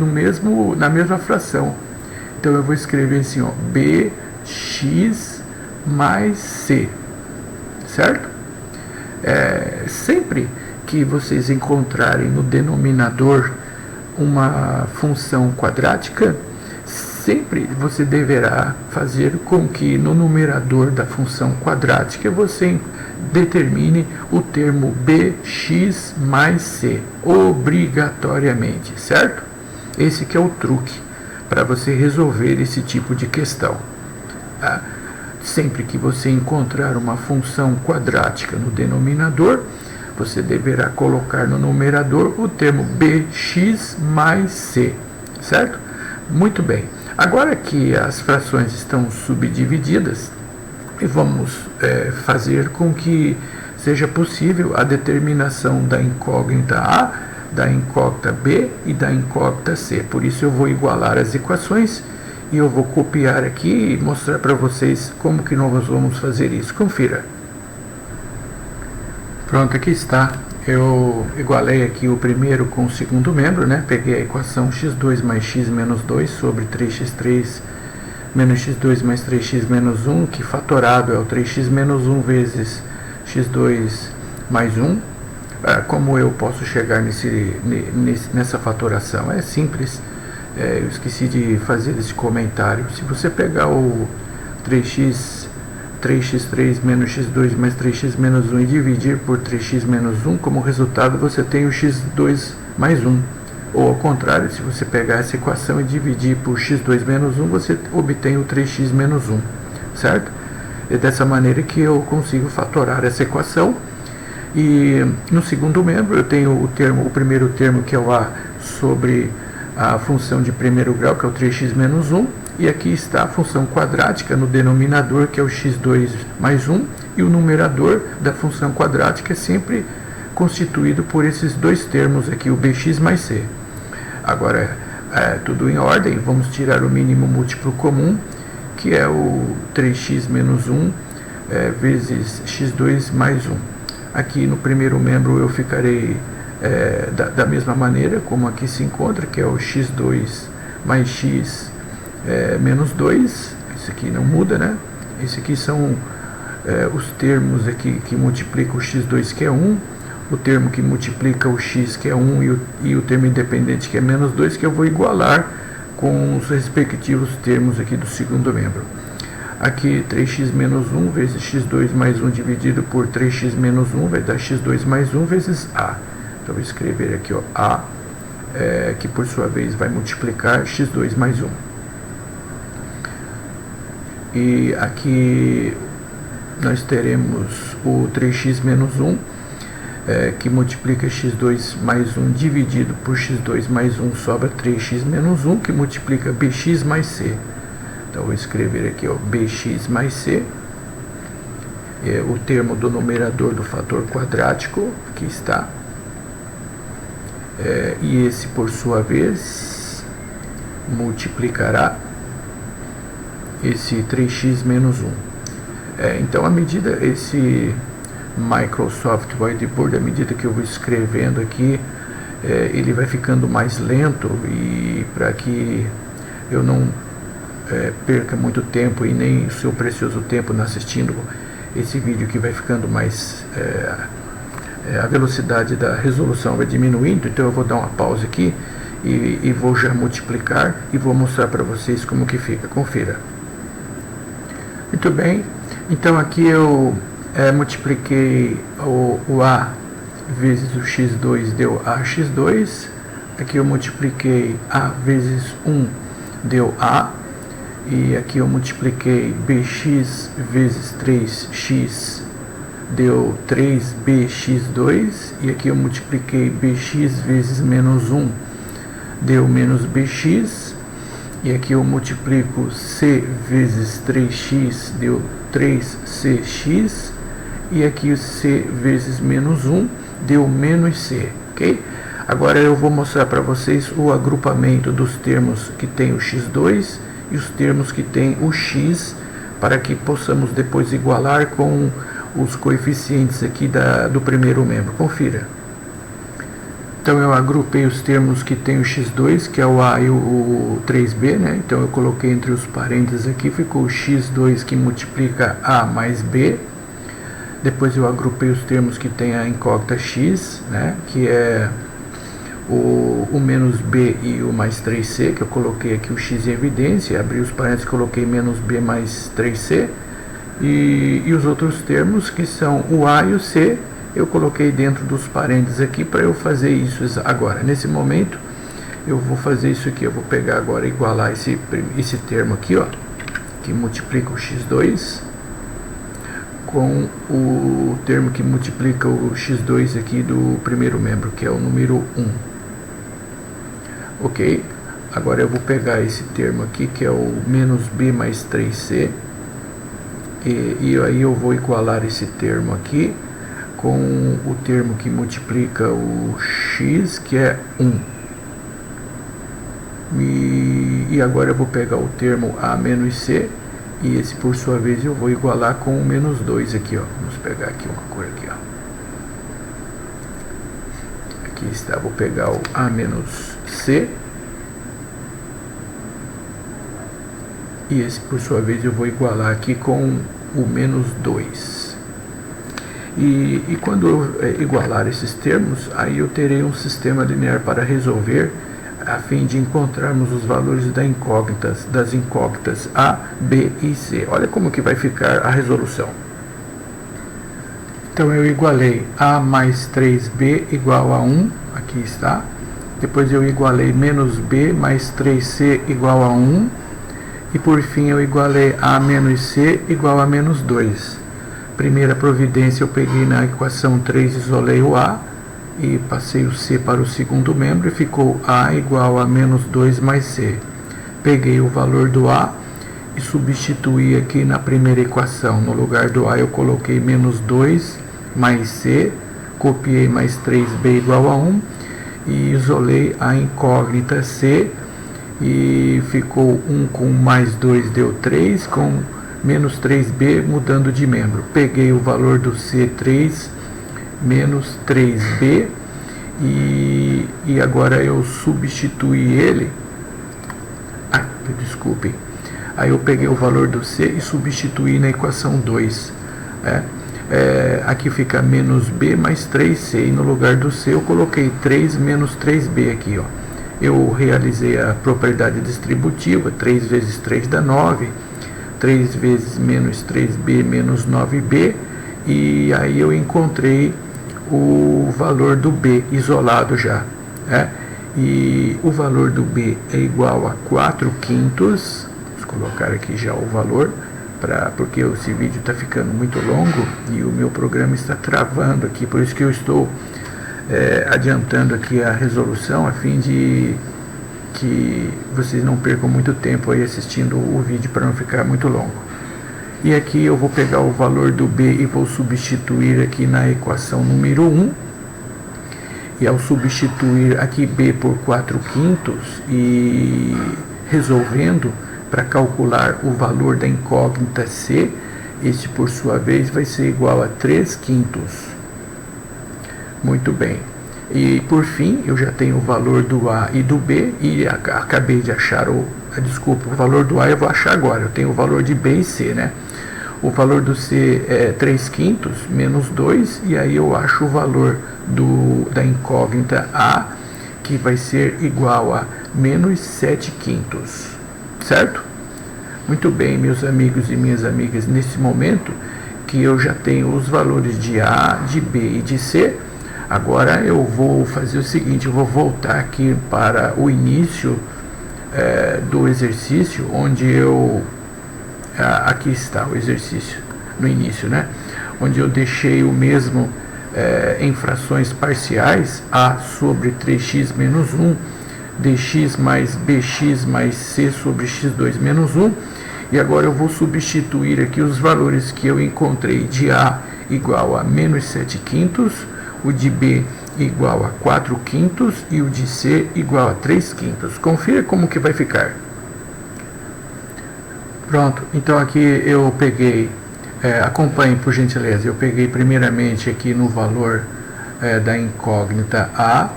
na mesma fração. Então eu vou escrever assim, ó, bx mais c, certo? Sempre que vocês encontrarem no denominador uma função quadrática, sempre você deverá fazer com que no numerador da função quadrática você determine o termo bx mais c, obrigatoriamente, certo? Esse que é o truque para você resolver esse tipo de questão. Sempre que você encontrar uma função quadrática no denominador, você deverá colocar no numerador o termo bx mais c, certo? Muito bem. Agora que as frações estão subdivididas, vamos fazer com que seja possível a determinação da incógnita A, da incógnita B e da incógnita C. Por isso eu vou igualar as equações e eu vou copiar aqui e mostrar para vocês como que nós vamos fazer isso. Confira. Pronto, aqui está. Eu igualei aqui o primeiro com o segundo membro, né? Peguei a equação x2 mais x menos 2 sobre 3x3 menos x2 mais 3x menos 1, que fatorado é o 3x menos 1 vezes x2 mais 1. Como eu posso chegar nessa fatoração? É simples. Eu esqueci de fazer esse comentário. Se você pegar o 3x3 menos x2 mais 3x menos 1 e dividir por 3x menos 1, como resultado você tem o x2 mais 1. Ou ao contrário, se você pegar essa equação e dividir por x2 menos 1, você obtém o 3x menos 1, certo? É dessa maneira que eu consigo fatorar essa equação. E no segundo membro eu tenho o primeiro termo, que é o a sobre a função de primeiro grau, que é o 3x menos 1, e aqui está a função quadrática no denominador, que é o x2 mais 1, e o numerador da função quadrática é sempre constituído por esses dois termos aqui, o bx mais c. Agora, tudo em ordem, vamos tirar o mínimo múltiplo comum, que é o 3x menos 1 vezes x2 mais 1. Aqui no primeiro membro eu ficarei da mesma maneira como aqui se encontra, que é o x2 mais x menos 2. Isso aqui não muda, né? Esse aqui são os termos aqui que multiplicam o x2, que é 1, o termo que multiplica o x, que é 1, e o termo independente, que é menos 2, que eu vou igualar com os respectivos termos aqui do segundo membro. Aqui 3x menos 1 vezes x2 mais 1 dividido por 3x menos 1 vai dar x2 mais 1 vezes a. Então vou escrever aqui, ó, a, que por sua vez vai multiplicar x2 mais 1. E aqui nós teremos o 3x menos 1, que multiplica x2 mais 1 dividido por x2 mais 1, sobra 3x menos 1, que multiplica bx mais c. Então vou escrever aqui, ó, bx mais c, o termo do numerador do fator quadrático, aqui está. E esse, por sua vez, multiplicará esse 3x menos 1. Então, à medida, esse Microsoft Whiteboard, à medida que eu vou escrevendo aqui, ele vai ficando mais lento, e para que eu não perca muito tempo e nem o seu precioso tempo assistindo esse vídeo aqui vai ficando mais... a velocidade da resolução vai diminuindo, então eu vou dar uma pausa aqui e vou já multiplicar e vou mostrar para vocês como que fica. Confira. Muito bem, então aqui eu multipliquei o A vezes o x2 deu AX2, aqui eu multipliquei A vezes 1 deu A, e aqui eu multipliquei BX vezes 3x deu 3BX2, e aqui eu multipliquei BX vezes menos 1 deu menos BX, e aqui eu multiplico C vezes 3x deu 3CX, e aqui o C vezes menos 1 deu menos C, ok? Agora eu vou mostrar para vocês o agrupamento dos termos que tem o x2 e os termos que tem o x, para que possamos depois igualar com os coeficientes aqui do primeiro membro. Confira. Então eu agrupei os termos que tem o x2, que é o A e o 3B, né? Então eu coloquei entre os parênteses aqui, ficou o x2 que multiplica A mais B. Depois eu agrupei os termos que tem a incógnita x, né? Que é o menos B e o mais 3C, que eu coloquei aqui o x em evidência, abri os parênteses e coloquei menos B mais 3C. E os outros termos, que são o A e o C, eu coloquei dentro dos parênteses aqui para eu fazer isso agora. Nesse momento, eu vou fazer isso aqui. Eu vou pegar agora e igualar esse termo aqui, ó, que multiplica o x2 com o termo que multiplica o x2 aqui do primeiro membro, que é o número 1. Ok? Agora eu vou pegar esse termo aqui, que é o menos B mais 3C, e aí eu vou igualar esse termo aqui com o termo que multiplica o x, que é 1. E agora eu vou pegar o termo A menos C, e esse por sua vez eu vou igualar com o menos 2 aqui, ó. Vamos pegar aqui uma cor aqui, ó. Aqui está, vou pegar o A menos C, e esse por sua vez eu vou igualar aqui com o menos 2. E quando eu igualar esses termos, aí eu terei um sistema linear para resolver, a fim de encontrarmos os valores das incógnitas A, B e C. Olha como que vai ficar a resolução. Então eu igualei A mais 3B igual a 1, aqui está. Depois eu igualei menos B mais 3C igual a 1. E por fim eu igualei A menos C igual a menos 2. Primeira providência, eu peguei na equação 3, isolei o A e passei o C para o segundo membro e ficou A igual a menos 2 mais C. Peguei o valor do A e substituí aqui na primeira equação. No lugar do A eu coloquei menos 2 mais C, copiei mais 3B igual a 1 e isolei a incógnita C, e ficou 1 com mais 2 deu 3, com menos 3B mudando de membro. Peguei o valor do C3 menos 3B e agora eu substituí ele. Desculpem. Aí eu peguei o valor do C e substituí na equação 2. Aqui fica menos B mais 3C, e no lugar do C eu coloquei 3 menos 3B aqui, ó. Eu realizei a propriedade distributiva, 3 vezes 3 dá 9, 3 vezes menos 3B menos 9B, e aí eu encontrei o valor do B isolado já, e o valor do B é igual a 4/5, vamos colocar aqui já o valor, porque esse vídeo está ficando muito longo e o meu programa está travando aqui, por isso que eu estou adiantando aqui a resolução, a fim de que vocês não percam muito tempo aí assistindo o vídeo, para não ficar muito longo. E aqui eu vou pegar o valor do B e vou substituir aqui na equação número 1, e ao substituir aqui B por 4/5 e resolvendo para calcular o valor da incógnita C, este por sua vez vai ser igual a 3/5. Muito bem. E por fim, eu já tenho o valor do A e do B, e acabei de achar o valor do A eu vou achar agora. Eu tenho o valor de B e C, né? O valor do C é 3/5 menos 2, e aí eu acho o valor da incógnita A, que vai ser igual a menos 7/5, certo? Muito bem, meus amigos e minhas amigas, nesse momento que eu já tenho os valores de A, de B e de C, agora eu vou fazer o seguinte, eu vou voltar aqui para o início do exercício, onde aqui está o exercício, no início, né? Onde eu deixei o mesmo em frações parciais, A sobre 3x menos 1, dx mais bx mais c sobre x2 menos 1, e agora eu vou substituir aqui os valores que eu encontrei de A igual a menos 7/5, o de B igual a 4/5 e o de C igual a 3/5. Confira como que vai ficar. Pronto, então aqui eu peguei, acompanhe por gentileza, eu peguei primeiramente aqui no valor da incógnita A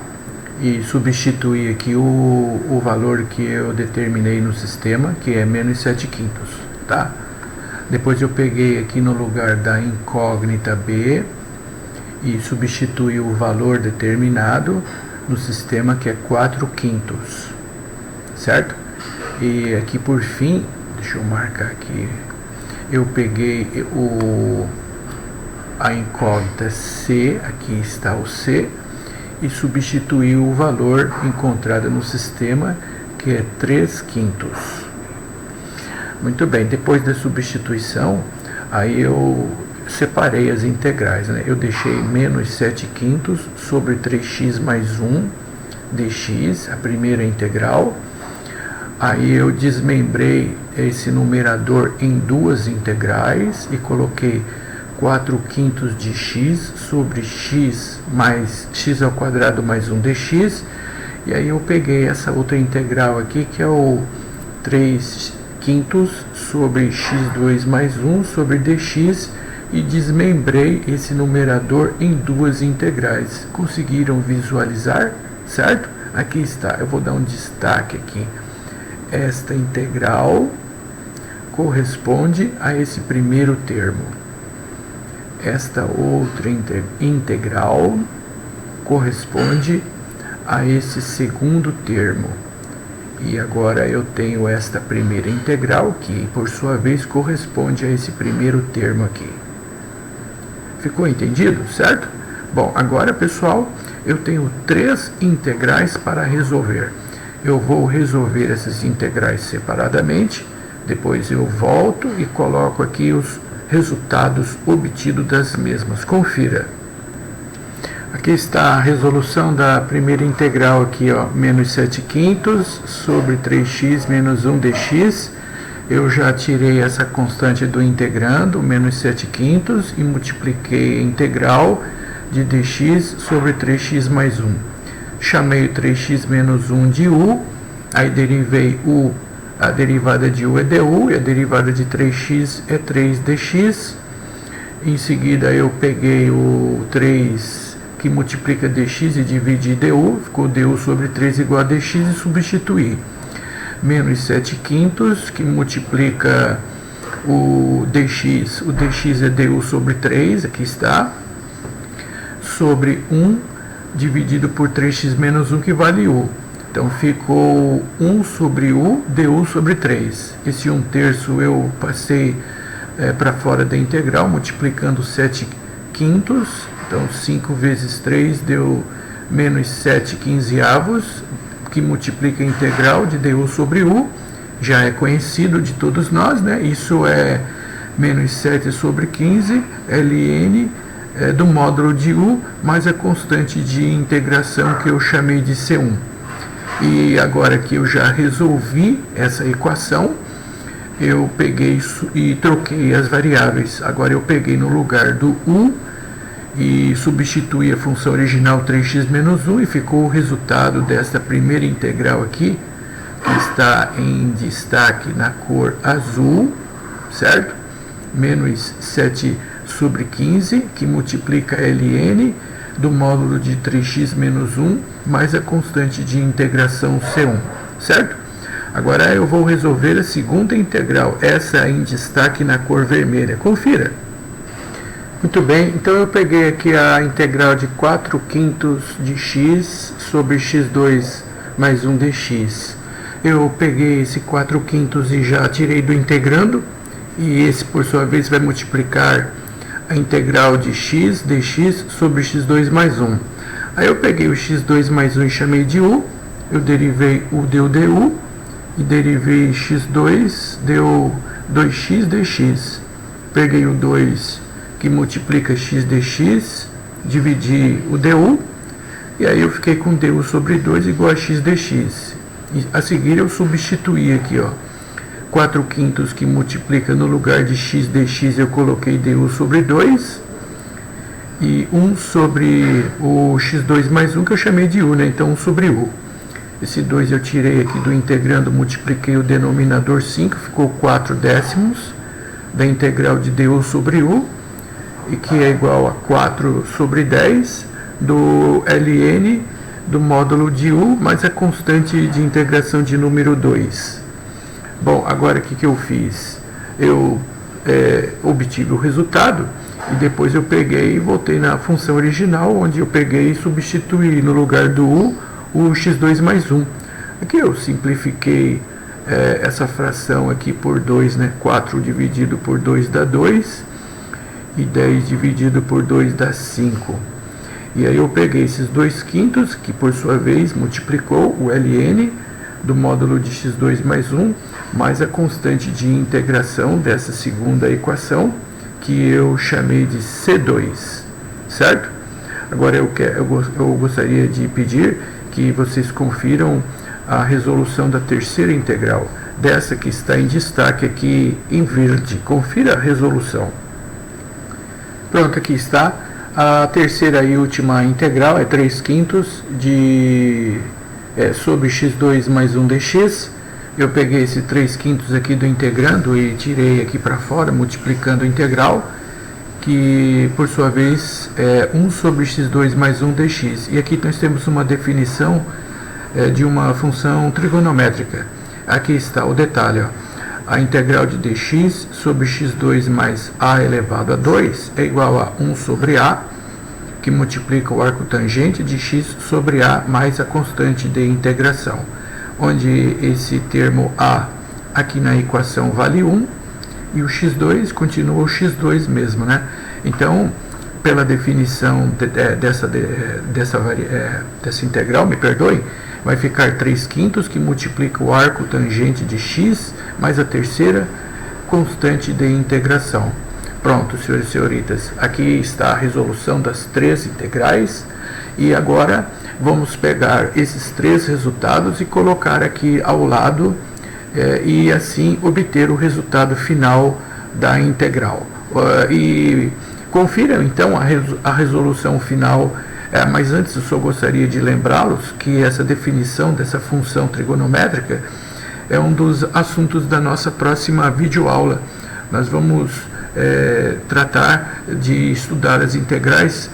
e substituí aqui o valor que eu determinei no sistema, que é menos 7/5, tá? Depois eu peguei aqui no lugar da incógnita B e substituí o valor determinado no sistema, que é 4/5, certo? E aqui por fim, deixa eu marcar aqui, eu peguei a incógnita C, aqui está o C, e substituí o valor encontrado no sistema, que é 3/5. Muito bem, depois da substituição, aí eu separei as integrais, né? Eu deixei menos 7/5 sobre 3x mais 1 dx, a primeira integral. Aí eu desmembrei esse numerador em duas integrais e coloquei 4/5 de x sobre x mais x ao quadrado mais 1 dx. E aí eu peguei essa outra integral aqui, que é o 3/5 sobre x2 mais 1 sobre dx, e desmembrei esse numerador em duas integrais. Conseguiram visualizar, certo? Aqui está, eu vou dar um destaque aqui. Esta integral corresponde a esse primeiro termo. Esta outra integral corresponde a esse segundo termo. E agora eu tenho esta primeira integral, que por sua vez corresponde a esse primeiro termo aqui. Ficou entendido, certo? Bom, agora pessoal, eu tenho três integrais para resolver. Eu vou resolver essas integrais separadamente, depois eu volto e coloco aqui os resultados obtidos das mesmas. Confira. Aqui está a resolução da primeira integral aqui, ó, menos 7/5 sobre 3x menos 1 dx. Eu já tirei essa constante do integrando, menos 7/5, e multipliquei a integral de dx sobre 3x mais 1. Chamei o 3x menos 1 de u, aí derivei u, a derivada de u é du, e a derivada de 3x é 3dx. Em seguida eu peguei o 3 que multiplica dx e divide du, ficou du sobre 3 igual a dx, e substituí. Menos 7/5, que multiplica o dx é du sobre 3, aqui está, sobre 1, dividido por 3x menos 1, que vale u. Então ficou 1 sobre u, du sobre 3. Esse 1/3 eu passei para fora da integral, multiplicando 7/5. Então 5 vezes 3 deu menos 7/15, que multiplica a integral de du sobre u. Já é conhecido de todos nós, né? Isso é menos 7 sobre 15, ln do módulo de u, mais a constante de integração que eu chamei de C1. E agora que eu já resolvi essa equação, eu peguei e troquei as variáveis. Agora eu peguei no lugar do u e substituí a função original 3x menos 1, e ficou o resultado desta primeira integral aqui, que está em destaque na cor azul, certo? Menos 7 sobre 15, que multiplica ln do módulo de 3x menos 1, mais a constante de integração C1, certo? Agora eu vou resolver a segunda integral, essa em destaque na cor vermelha. Confira. Muito bem, então eu peguei aqui a integral de 4/5 de x sobre x2 mais 1 dx. Eu peguei esse 4/5 e já tirei do integrando, e esse por sua vez vai multiplicar a integral de x dx sobre x2 mais 1. Aí eu peguei o x2 mais 1 e chamei de u, eu derivei u deu du, e derivei x2 deu 2x dx. Peguei o 2 que multiplica x dx, dividi o du, e aí eu fiquei com du sobre 2 igual a x dx. E a seguir eu substituí aqui, ó, 4/5 que multiplica no lugar de x dx, eu coloquei du sobre 2, e 1 sobre o x2 mais 1 que eu chamei de u, né? Então 1 sobre u. Esse 2 eu tirei aqui do integrando, multipliquei o denominador 5, ficou 4 décimos da integral de du sobre u, e que é igual a 4 sobre 10 do ln do módulo de u mais a constante de integração de número 2. Bom, agora o que eu fiz? Eu obtive o resultado e depois eu peguei e voltei na função original, onde eu peguei e substituí no lugar do u o x2 mais 1. Aqui eu simplifiquei essa fração aqui por 2, né? 4 dividido por 2 dá 2, e 10 dividido por 2 dá 5. E aí eu peguei esses 2/5, que por sua vez multiplicou o ln do módulo de x2 mais 1, mais a constante de integração dessa segunda equação, que eu chamei de C2, certo? Agora eu gostaria de pedir que vocês confiram a resolução da terceira integral, dessa que está em destaque aqui em verde. Confira a resolução. Pronto, aqui está. A terceira e última integral é 3/5 sobre x2 mais 1 dx. Eu peguei esse 3/5 aqui do integrando e tirei aqui para fora, multiplicando a integral, que por sua vez é 1 sobre x2 mais 1 dx. E aqui nós temos uma definição de uma função trigonométrica. Aqui está o detalhe, ó. A integral de dx sobre x2 mais a elevado a 2 é igual a 1 sobre a, que multiplica o arco tangente de x sobre a mais a constante de integração, onde esse termo a aqui na equação vale 1, e o x2 continua o x2 mesmo, né? Então, pela definição dessa integral, me perdoem, vai ficar 3/5 que multiplica o arco tangente de x mais a terceira constante de integração. Pronto, senhores e senhoritas, aqui está a resolução das 3 integrais, e agora vamos pegar esses 3 resultados e colocar aqui ao lado e assim obter o resultado final da integral. E confiram então a resolução final. Mas antes eu só gostaria de lembrá-los que essa definição dessa função trigonométrica é um dos assuntos da nossa próxima videoaula. Nós vamos tratar de estudar as integrais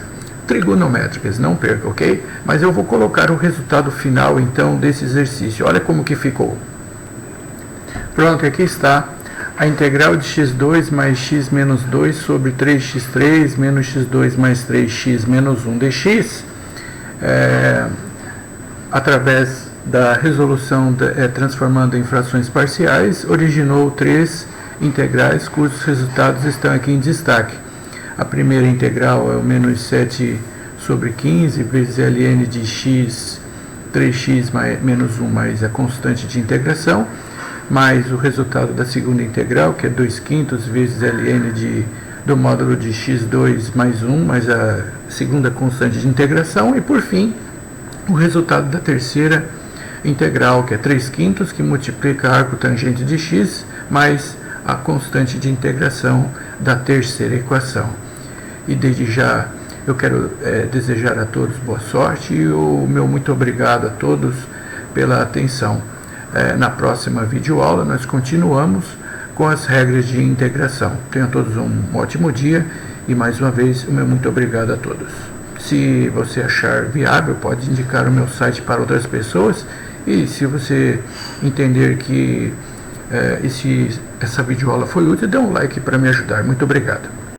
trigonométricas, não perca, ok? Mas eu vou colocar o resultado final então desse exercício. Olha como que ficou. Pronto, aqui está a integral de x2 mais x menos 2 sobre 3x3 menos x2 mais 3x menos 1 dx, através da resolução transformando em frações parciais, originou 3 integrais cujos resultados estão aqui em destaque. A primeira integral é o menos 7 sobre 15 vezes ln de x, 3x menos 1 mais a constante de integração, mais o resultado da segunda integral, que é 2/5 vezes ln do módulo de x2 mais 1, mais a segunda constante de integração, e por fim, o resultado da terceira integral, que é 3/5, que multiplica arco tangente de x, mais a constante de integração da terceira equação. E desde já eu quero desejar a todos boa sorte, e o meu muito obrigado a todos pela atenção. Na próxima videoaula nós continuamos com as regras de integração. Tenham todos um ótimo dia e mais uma vez o meu muito obrigado a todos. Se você achar viável, pode indicar o meu site para outras pessoas, e se você entender que essa videoaula foi útil, dê um like para me ajudar. Muito obrigado.